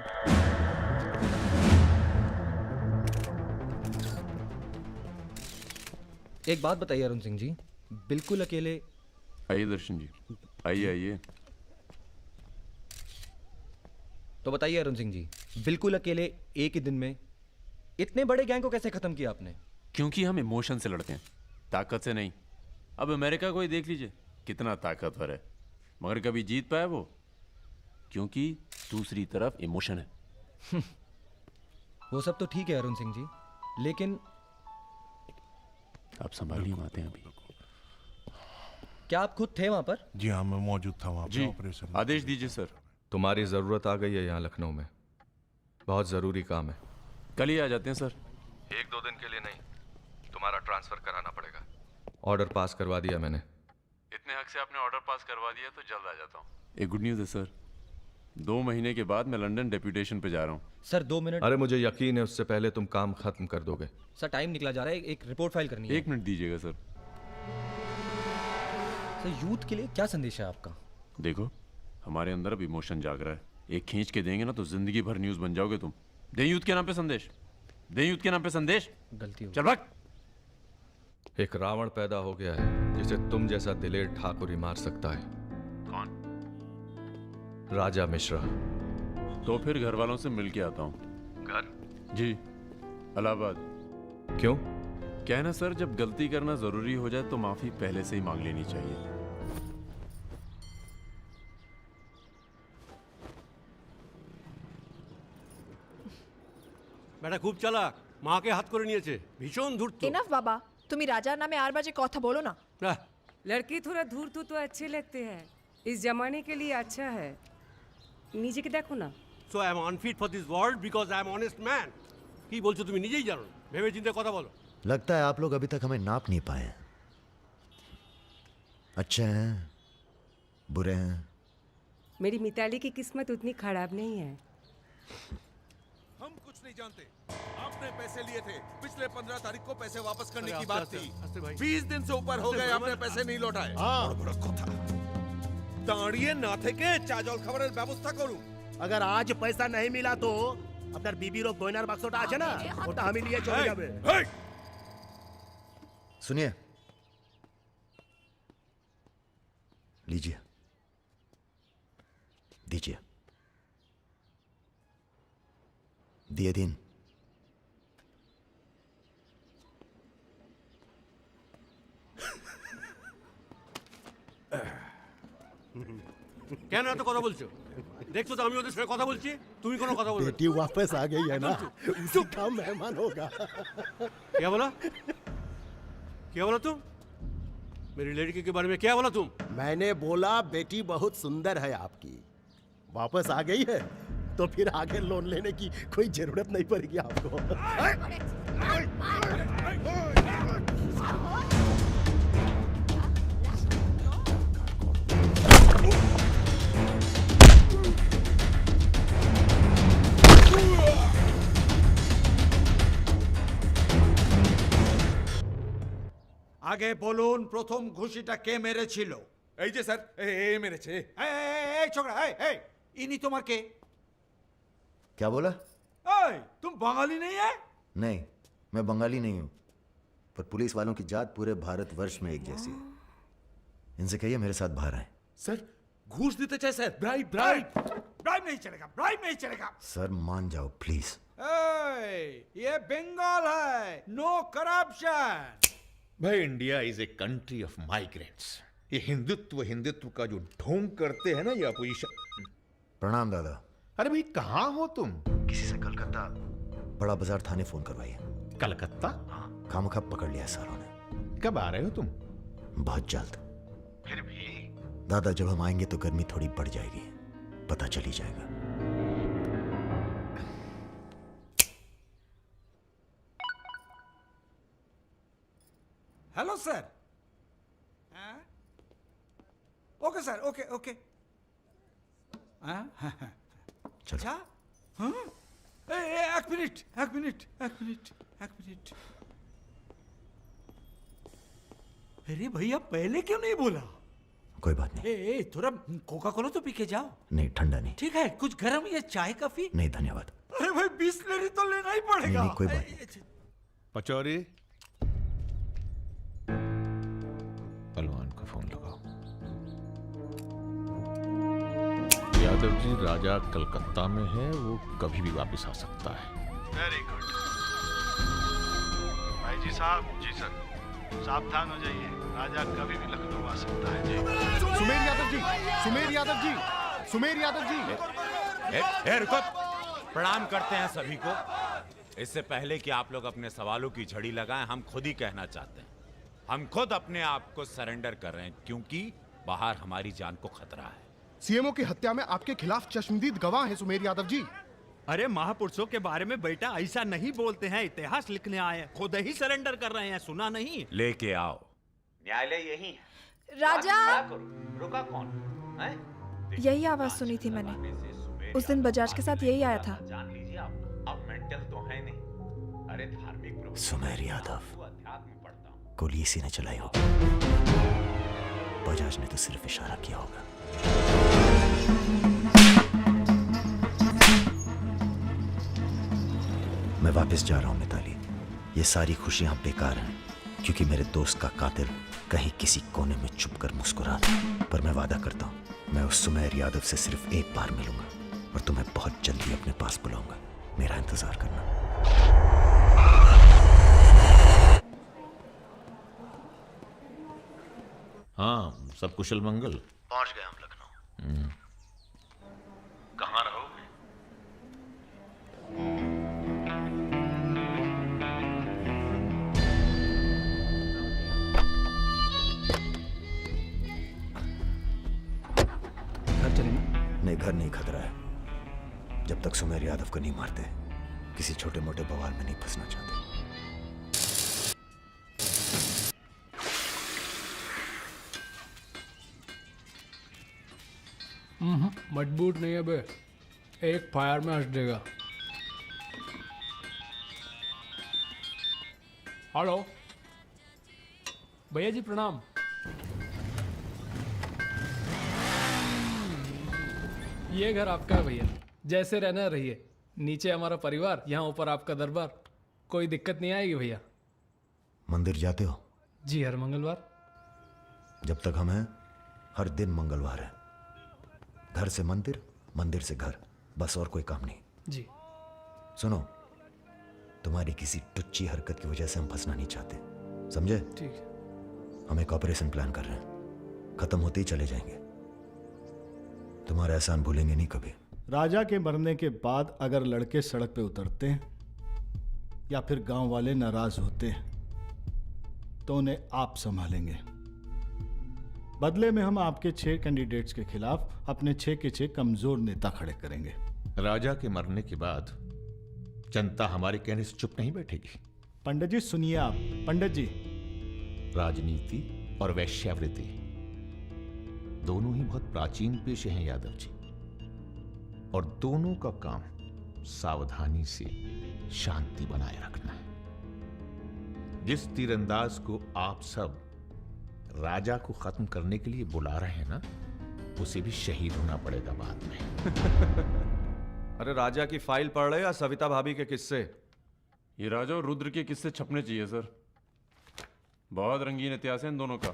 एक बात बताइए अरुण सिंह जी, बिल्कुल अकेले। आइए दर्शन जी, आइए आइए। तो बताइए अरुण सिंह जी, बिल्कुल अकेले एक ही दिन में इतने बड़े गैंग को कैसे खत्म किया आपने? क्योंकि हम इमोशन से लड़ते हैं, ताकत से नहीं। अब अमेरिका को ही देख लीजिए, कितना ताकतवर है, मगर कभी जीत पाया वो? क्योंकि दूसरी तरफ इमोशन है। वो सब तो ठीक है अरुण सिंह जी, लेकिन आप संभालिए बातें अभी। क्या आप खुद थे वहां पर? जी हाँ, मैं मौजूद था वहाँ जी, पे ऑपरेशन। आदेश दीजिए सर। तुम्हारी जरूरत आ गई है यहाँ लखनऊ में, बहुत जरूरी काम है। कल ही आ जाते हैं सर। 1-2 दिन के लिए नहीं, तुम्हारा ट्रांसफर कराना पड़ेगा। ऑर्डर पास करवा दिया मैंने। इतने हक से आपने ऑर्डर पास करवा दिया तो जल्द आ जाता हूँ। एक गुड न्यूज़ है सर, 2 महीने के बाद मैं लंदन डेप्यूटेशन पे जा रहा हूँ। Sir 2 minute. अरे मुझे यकीन है उससे पहले तुम काम खत्म कर दोगे। सर टाइम निकला जा रहा है, एक रिपोर्ट फाइल करनी है। 1 मिनट दीजिएगा सर। सर यूथ के लिए क्या संदेश है आपका? देखो, हमारे अंदर अब इमोशन जाग रहा है, एक खींच के देंगे ना तो जिंदगी भर न्यूज़ बन जाओगे तुम। दे यूथ के नाम पे संदेश, दे यूथ के नाम पे संदेश। गलती हो चल भाग। एक रावण पैदा हो गया है जिसे तुम जैसा दिलेर ठाकुर ही मार सकता है। कौन? राजा मिश्रा। तो फिर घर वालों से मिल के आता हूँ। घर? जी, इलाहाबाद। क्यों? क्या है ना सर, जब गलती करना जरूरी हो जाए तो माफी पहले से ही मांग लेनी चाहिए। বেটা খুব চালাক, মাকে হাত করে নিয়েছে, ভীষণ ধূর্ত। এনাফ বাবা, তুমি রাজার নামে আর বাজে কথা বলো না। लड़की थोड़ा धूर्त तो अच्छे लगते हैं, इस जमाने के लिए अच्छा है। नीचे के देखो ना। So I am unfit for this world because I am honest man। কি বলছো তুমি নিজেই জানো, ভেবে চিন্তে কথা বলো। लगता है आप लोग अभी तक हमें नाप नहीं पाए हैं। अच्छे हैं, बुरे हैं। मेरी मिताली की किस्मत उतनी खराब नहीं है। हम कुछ नहीं जानते। आपने पैसे लिए थे, पिछले 15 तारीख को पैसे वापस करने की बात थी। 20 दिन से ऊपर हो गए, आपने पैसे नहीं लौटाए। বড় কথা। দাঁড়িয়ে না থেকে চা জল খাবারের ব্যবস্থা করুন। अगर आज पैसा नहीं मिला तो আপনার বিবির গয়নার বাক্সটা আছে না, ওটা আমি নিয়ে চলে যাবে। सुनिए, लीजिए, दीजिए। दिए दिन। কেন এত কথা বলছো? দেখছো তো আমি ওদের সঙ্গে কথা বলছি, তুমি কোনো কথা বলবে? बेटी वापस आ गई है ना, उसी का मेहमान होगा। क्या बोला? क्या बोला तुम? मेरी लड़की के बारे में क्या बोला तुम? मैंने बोला बेटी बहुत सुंदर है आपकी, वापस आ गई है तो फिर आगे लोन लेने की कोई जरूरत नहीं पड़ेगी आपको। আগে বলুন প্রথম ঘুষিটা কে মেরেছিল? এই যে স্যার, এ মেরেছে। এই ছোকরা, এই ইনি তোমার কে? क्या बोला? तुम बंगाली नहीं है? नहीं, मैं बंगाली नहीं हूं, पर पुलिस वालों की जात पूरे भारतवर्ष में एक जैसी है। इनसे कहिए मेरे साथ बाहर आए। सर घूस देते चाहे सर, ब्राइब ब्राइब ब्राइब नहीं चलेगा, ब्राइब नहीं चलेगा। सर मान जाओ प्लीज। ये बंगाल है, नो करप्शन। भाई India is a country of migrants. ये हिंदुत्व हिंदुत्व का जो ढोंग करते हैं ना ये अपोजिशन। प्रणाम दादा। अरे भाई कहाँ हो तुम? किसी से कलकत्ता बड़ा बाजार थाने फोन करवाइए। कलकत्ता? हाँ, खामखा पकड़ लिया सारों ने। कब आ रहे हो तुम? बहुत जल्द। फिर भी दादा जब हम आएंगे तो गर्मी थोड़ी बढ़ जाएगी, पता चल ही जाएगा। Hello sir. Okay sir, okay okay. अच्छा हाँ, एक मिनट एक मिनट एक मिनट एक मिनट। अरे भैया पहले क्यों नहीं बोला? कोई बात नहीं। ए थोड़ा कोका कोला तो पी के जाओ। नहीं ठंडा नहीं। ठीक है, कुछ गर्म या चाय कॉफी? नहीं धन्यवाद। अरे भाई बिस्लरी तो लेना ही पड़ेगा। नहीं, कोई बात नहीं। पचौरी, पहलवान को फोन लगाओ। यादव जी राजा कलकत्ता में है, वो कभी भी वापस आ सकता है। वेरी गुड भाई जी साहब। जी सर, सावधान हो जाइए, राजा कभी भी लखनऊ आ सकता है। जी सुमेर यादव जी, सुमेर यादव जी, सुमेर यादव जी। रुको, प्रणाम करते हैं सभी को। इससे पहले कि आप लोग अपने सवालों की झड़ी लगाएं, हम खुद ही कहना चाहते हैं, हम खुद अपने आप को सरेंडर कर रहे हैं क्योंकि बाहर हमारी जान को खतरा है। सीएमओ की हत्या में आपके खिलाफ चश्मदीद गवाह है सुमेर यादव जी। अरे महापुरुषों के बारे में बेटा ऐसा नहीं बोलते हैं, इतिहास लिखने आए हैं, खुद ही सरेंडर कर रहे हैं, सुना नहीं? लेके आओ, न्यायालय यही है। राजा, रुका कौन है? यही आवाज सुनी थी मैंने, उस दिन बजाज के साथ यही आया था। जान लीजिए आप, अब मेंटल तो है नहीं। अरे धार्मिक सुमेर यादव, गोली इसी ने चलाई होगी। बजाज ने तो सिर्फ इशारा किया होगा। मैं वापस जा रहा हूं मिताली। ये सारी खुशियां बेकार हैं क्योंकि मेरे दोस्त का कातिल कहीं किसी कोने में छुपकर मुस्कुरा था। पर मैं वादा करता हूं, मैं उस सुमेर यादव से सिर्फ एक बार मिलूंगा और तुम्हें बहुत जल्दी अपने पास बुलाऊंगा। मेरा इंतजार करना। हाँ, सब कुशल मंगल? पहुंच गए हम लखनऊ। कहाँ रहोगे? घर चलेंगे? नहीं, घर नहीं खतरा है। जब तक सुमेर यादव को नहीं मारते, किसी छोटे मोटे बवाल में नहीं फंसना चाहते। मजबूत नहीं है बे, एक फायर में हंस देगा। हेलो भैया जी, प्रणाम। ये घर आपका है भैया, जैसे रहना रहिए। नीचे हमारा परिवार, यहाँ ऊपर आपका दरबार। कोई दिक्कत नहीं आएगी भैया। मंदिर जाते हो? जी, हर मंगलवार। जब तक हम हैं, हर दिन मंगलवार है। घर से मंदिर, मंदिर से घर, बस और कोई काम नहीं। जी। सुनो, तुम्हारी किसी टुच्ची हरकत की वजह से हम फंसना नहीं चाहते, समझे? ठीक है। हम एक ऑपरेशन प्लान कर रहे हैं, खत्म होते ही चले जाएंगे। तुम्हारा एहसान भूलेंगे नहीं कभी। राजा के मरने के बाद अगर लड़के सड़क पे उतरते हैं या फिर गांव वाले नाराज होते हैं तो उन्हें आप संभालेंगे। बदले में हम आपके 6 कैंडिडेट्स के खिलाफ अपने 6 के 6 कमजोर नेता खड़े करेंगे। राजा के मरने के बाद जनता हमारे कहने से चुप नहीं बैठेगी। पंडित जी सुनिए आप। पंडित जी, राजनीति और वैश्यावृत्ति दोनों ही बहुत प्राचीन पेशे हैं यादव जी, और दोनों का काम सावधानी से शांति बनाए रखना है। जिस तीरंदाज को आप सब राजा को खत्म करने के लिए बुला रहे हैं ना, उसे भी शहीद होना पड़ेगा बाद में। अरे राजा की फाइल पढ़ रहे या सविता भाभी के किस्से? ये राजा और रुद्र के किस्से छपने चाहिए सर, बहुत रंगीन इतिहास है इन दोनों का।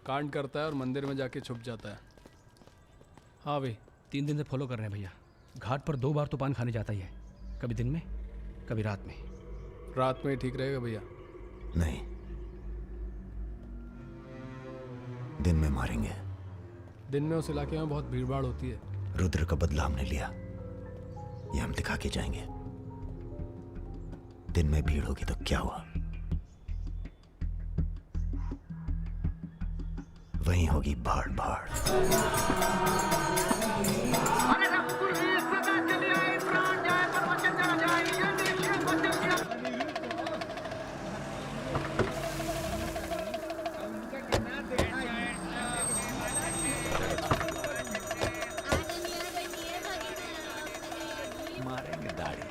कांड करता है और मंदिर में जाके छुप जाता है। हाँ भाई 3 दिन से फॉलो कर रहे हैं भैया। घाट पर 2 बार तो पान खाने जाता ही है, कभी दिन में कभी रात में। रात में ही ठीक रहेगा भैया। नहीं, दिन में मारेंगे। दिन में उस इलाके में बहुत भीड़ भाड़ होती है। रुद्र का बदला हमने लिया, ये हम दिखा के जाएंगे। दिन में भीड़ होगी तो क्या हुआ, वहीं होगी भाड़ भाड़। मारेंगे दाढ़ी।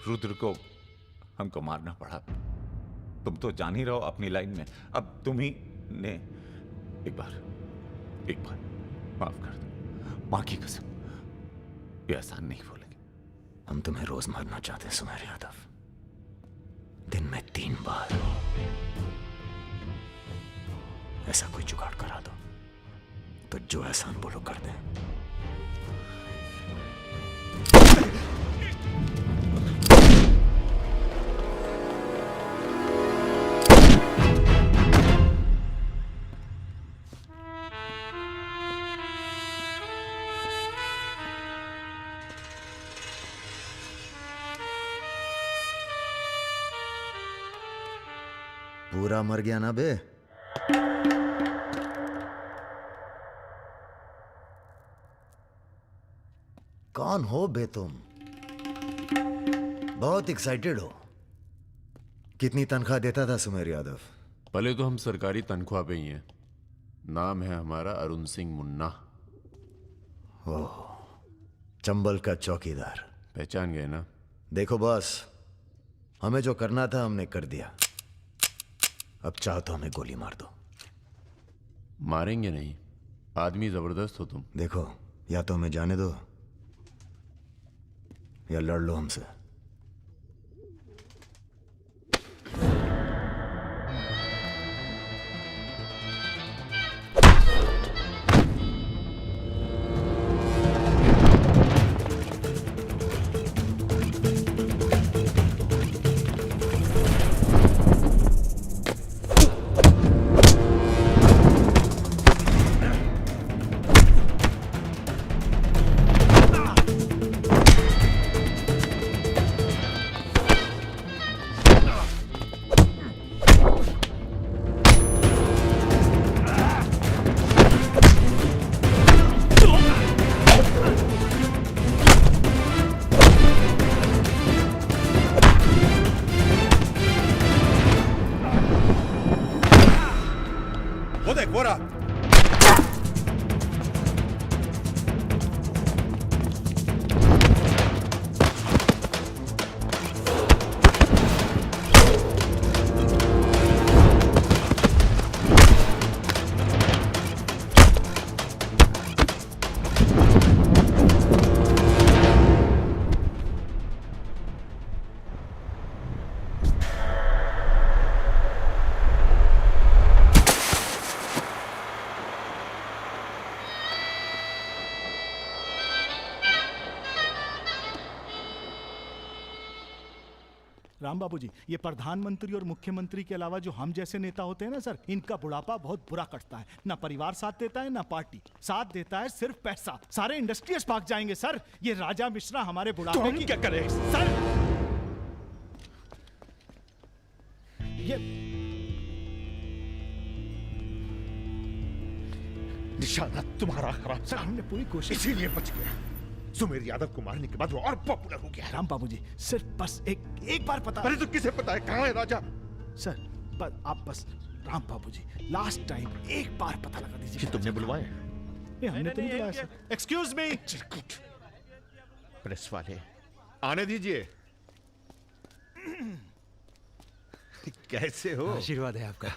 रुद्र को हमको मारना पड़ा। तुम तो जान ही रहो अपनी लाइन में। अब तुम ही ने एक बार माफ कर दो, मां की कसम, ये आसान नहीं भूलेंगे। हम तुम्हें रोज मारना चाहते हैं सुमेर यादव, दिन में 3 बार। ऐसा कोई जुगाड़ करा दो तो जो एहसान बोलो कर दें। पूरा मर गया ना बे? कौन हो बे तुम? बहुत एक्साइटेड हो। कितनी तनख्वाह देता था सुमेर यादव? पहले तो हम सरकारी तनख्वाह पे ही हैं। नाम है हमारा अरुण सिंह मुन्ना। ओह, चंबल का चौकीदार। पहचान गए ना? देखो बॉस, हमें जो करना था हमने कर दिया। अब चाहो तो हमें गोली मार दो। मारेंगे नहीं, आदमी जबरदस्त हो तुम। देखो, या तो हमें जाने दो या लड़ लो हमसे। वो देख वो रहा। राम बाबू जी, ये प्रधानमंत्री और मुख्यमंत्री के अलावा जो हम जैसे नेता होते हैं ना सर, इनका बुढ़ापा बहुत बुरा कटता है। ना परिवार साथ देता है, ना पार्टी साथ देता है, सिर्फ पैसा। सारे इंडस्ट्रीज भाग जाएंगे सर। ये राजा मिश्रा हमारे बुढ़ापे की क्या करें सर? ये निशाना तुम्हारा खराब सर, हमने पूरी कोशिश इसीलिए बच गया। सुमेर यादव को मारने के बाद वो और पॉपुलर हो गया। राम बाबू जी, सिर्फ बस एक बार पता। अरे तो किसे पता है कहाँ है राजा? सर आप बस राम बाबू जी लास्ट टाइम एक बार पता लगा दीजिए। तुमने बुलवाया? हमने तो नहीं बुलाया सर। Excuse me. प्रेस वाले आने दीजिए। कैसे हो? आशीर्वाद है आपका।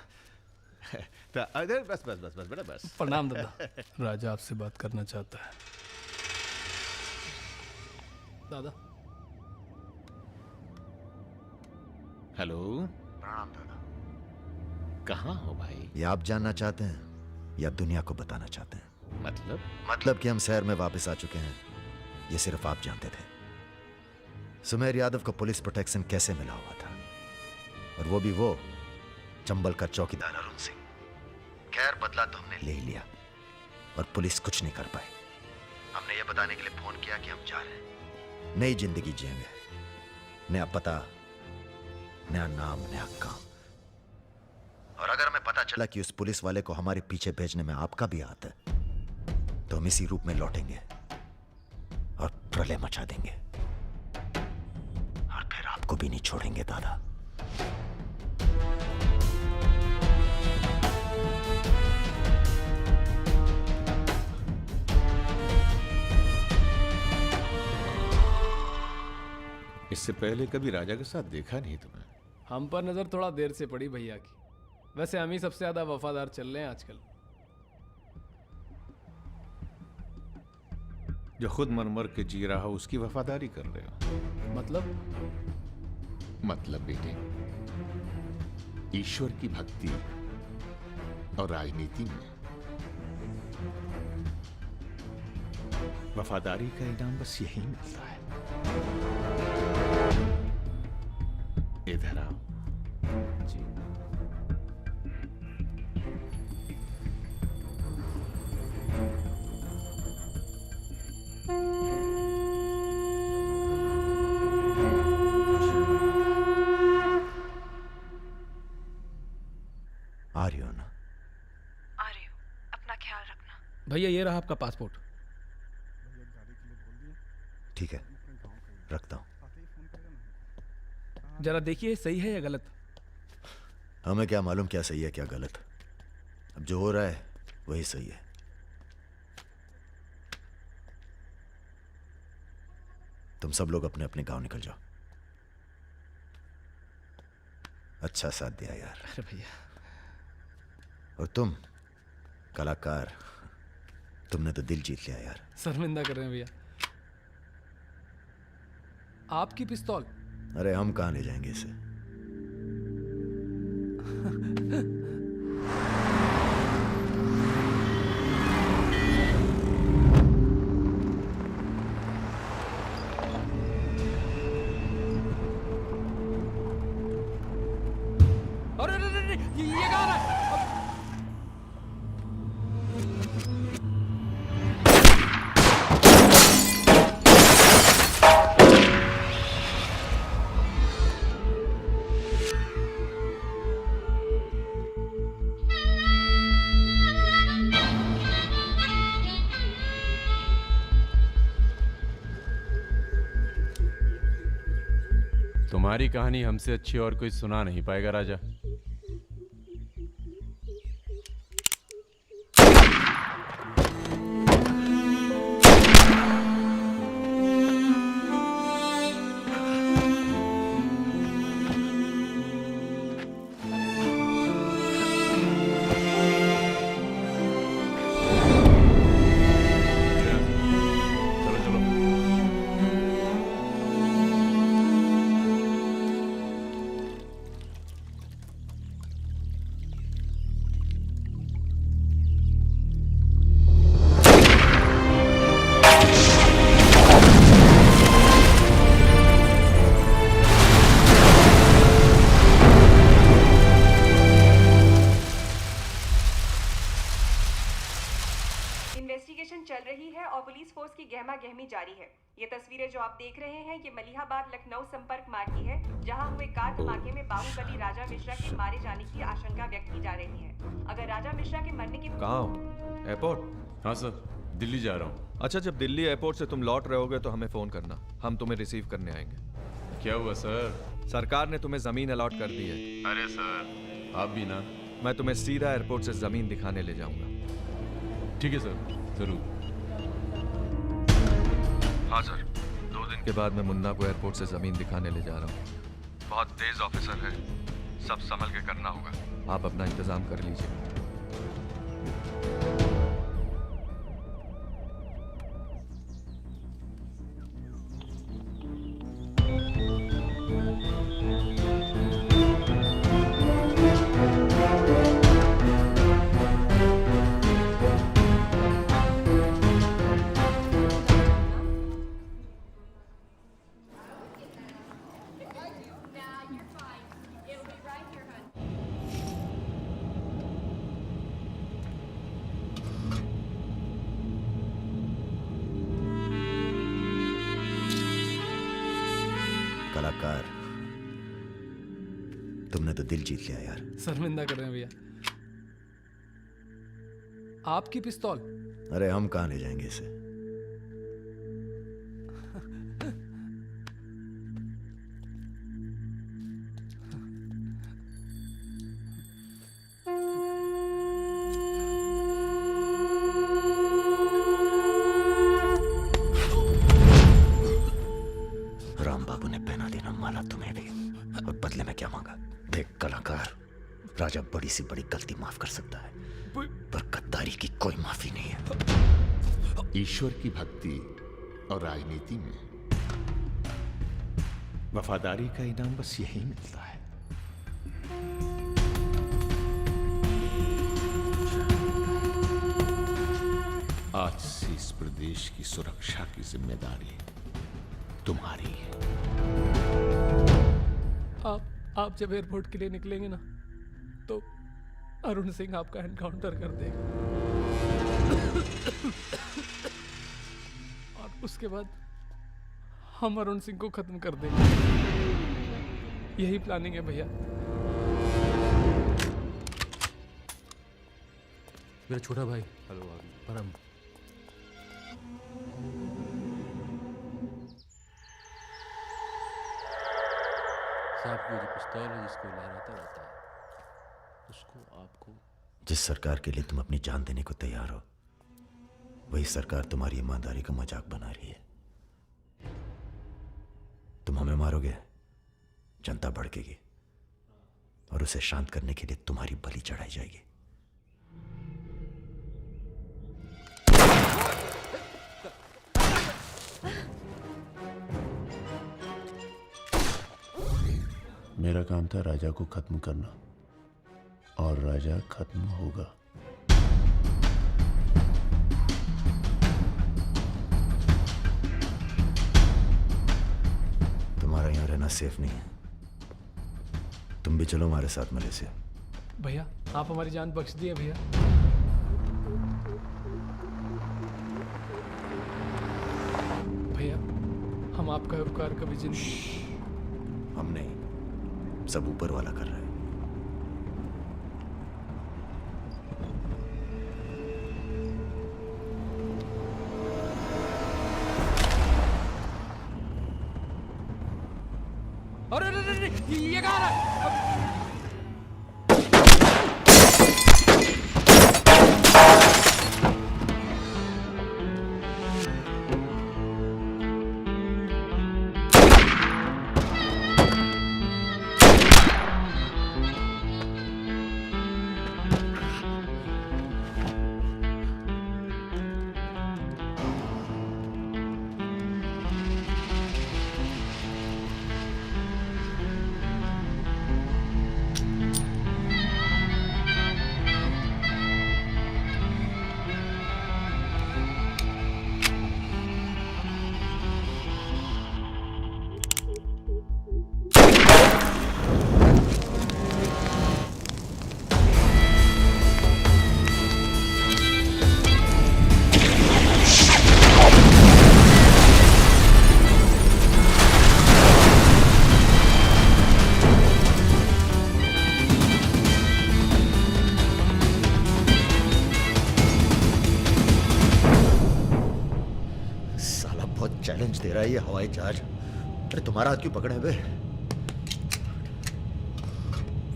अरे बस बस बस बस बेटा बस। प्रणाम दादा। राजा आपसे बात करना चाहता है। दादा। हेलो। प्रणाम दादा। कहाँ हो भाई? ये आप जानना चाहते हैं या दुनिया को बताना चाहते हैं? मतलब कि हम शहर में वापस आ चुके हैं, ये सिर्फ आप जानते थे। सुमेर यादव को पुलिस प्रोटेक्शन कैसे मिला हुआ था, और वो भी वो चंबल का चौकीदार अरुण सिंह। खैर बदला तो हमने ले ही लिया, और पुलिस कुछ नहीं कर पाई। हमने ये बताने के लिए फोन किया कि हम जा रहे हैं, नई जिंदगी जिएंगे, नया पता, नया नाम, नया काम। और अगर हमें पता चला कि उस पुलिस वाले को हमारे पीछे भेजने में आपका भी हाथ है, तो हम इसी रूप में लौटेंगे और प्रलय मचा देंगे, और फिर आपको भी नहीं छोड़ेंगे दादा। इससे पहले कभी राजा के साथ देखा नहीं तुम्हें। हम पर नजर थोड़ा देर से पड़ी भैया की। वैसे हम ही सबसे ज्यादा वफादार चल रहे हैं आजकल। जो खुद मर मर के जी रहा हो उसकी वफादारी कर रहे हो। मतलब बेटे, ईश्वर की भक्ति और राजनीति में वफादारी का इनाम बस यही मिलता है। इधर आओ। जी। आ रही हो ना? आ रही हूँ, अपना ख्याल रखना। भैया ये रहा आपका पासपोर्ट। ठीक है, रखता हूं। जरा देखिए सही है या गलत। हमें क्या मालूम क्या सही है क्या गलत। अब जो हो रहा है वही सही है। तुम सब लोग अपने अपने गांव निकल जाओ। अच्छा साथ दिया यार। अरे भैया। और तुम कलाकार, तुमने तो दिल जीत लिया यार। शर्मिंदा कर रहे हैं भैया। आपकी पिस्तौल? अरे हम कहाँ ले जाएंगे इसे? अरे अरे अरे, ये कहाँ रहा है? तुम्हारी कहानी हमसे अच्छी और कोई सुना नहीं पाएगा राजा। इन्वेस्टिगेशन चल रही है और पुलिस फोर्स की गहमा गहमी जारी है। ये तस्वीरें जो आप देख रहे हैं ये मलिहाबाद लखनऊ संपर्क मार्ग की है, जहां हुए कार धमाके में बाहुबली राजा मिश्रा के मारे जाने की आशंका व्यक्त की जा रही है। अगर राजा मिश्रा के मरने की कहाँ हो? एयरपोर्ट? हाँ सर, दिल्ली जा रहा हूँ। अच्छा, जब दिल्ली एयरपोर्ट से तुम लौट रहे होगे तो हमें फोन करना, हम तुम्हें रिसीव करने आएंगे। क्या हुआ सर? सरकार ने तुम्हें जमीन अलॉट कर दी है। अरे सर, आप भी ना। मैं तुम्हें सीधा एयरपोर्ट से जमीन दिखाने ले जाऊंगा। ठीक है सर, जरूर। हाँ सर, 2 दिन के बाद मैं मुन्ना को एयरपोर्ट से जमीन दिखाने ले जा रहा हूँ। बहुत तेज ऑफिसर है, सब संभल के करना होगा। आप अपना इंतजाम कर लीजिए। कलाकार, तुमने तो दिल जीत लिया यार। शर्मिंदा कर रहे हैं भैया। आपकी पिस्तौल? अरे हम कहाँ ले जाएंगे इसे? राम बाबू ने पहना देना माला तुम्हें भी, और बदले में क्या मांगा? देख कलाकार, राजा बड़ी सी बड़ी गलती माफ कर सकता है, पर गद्दारी की कोई माफी नहीं है। ईश्वर की भक्ति और राजनीति में वफादारी का इनाम बस यही मिलता है। आज से इस प्रदेश की सुरक्षा की जिम्मेदारी तुम्हारी है। आप जब एयरपोर्ट के लिए निकलेंगे ना, तो अरुण सिंह आपका एनकाउंटर कर देगा, और उसके बाद हम अरुण सिंह को खत्म कर देंगे। यही प्लानिंग है भैया। मेरा छोटा भाई। हेलो परम। साहब की जो पिस्तौल है जिसको लहराता रहता है, उसको आपको। जिस सरकार के लिए तुम अपनी जान देने को तैयार हो, वही सरकार तुम्हारी ईमानदारी का मजाक बना रही है। तुम हमें मारोगे, जनता भड़केगी, और उसे शांत करने के लिए तुम्हारी बलि चढ़ाई जाएगी। मेरा काम था राजा को खत्म करना, और राजा खत्म होगा। तुम्हारा यहाँ रहना सेफ नहीं है, तुम भी चलो हमारे साथ मलेशिया। भैया आप हमारी जान बख्श दिए भैया। भैया हम आपका उपकार कभी जिंदगी। हम नहीं, सब ऊपर वाला कर रहा है। अरे ये कहाँ रहा? चैलेंज दे रहा है ये हवाई जहाज। अरे तुम्हारा हाथ क्यों पकड़े बे?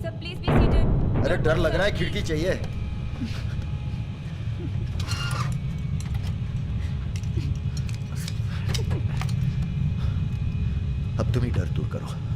Sir please be seated. अरे डर लग रहा है, खिड़की चाहिए। अब तुम ही डर दूर करो।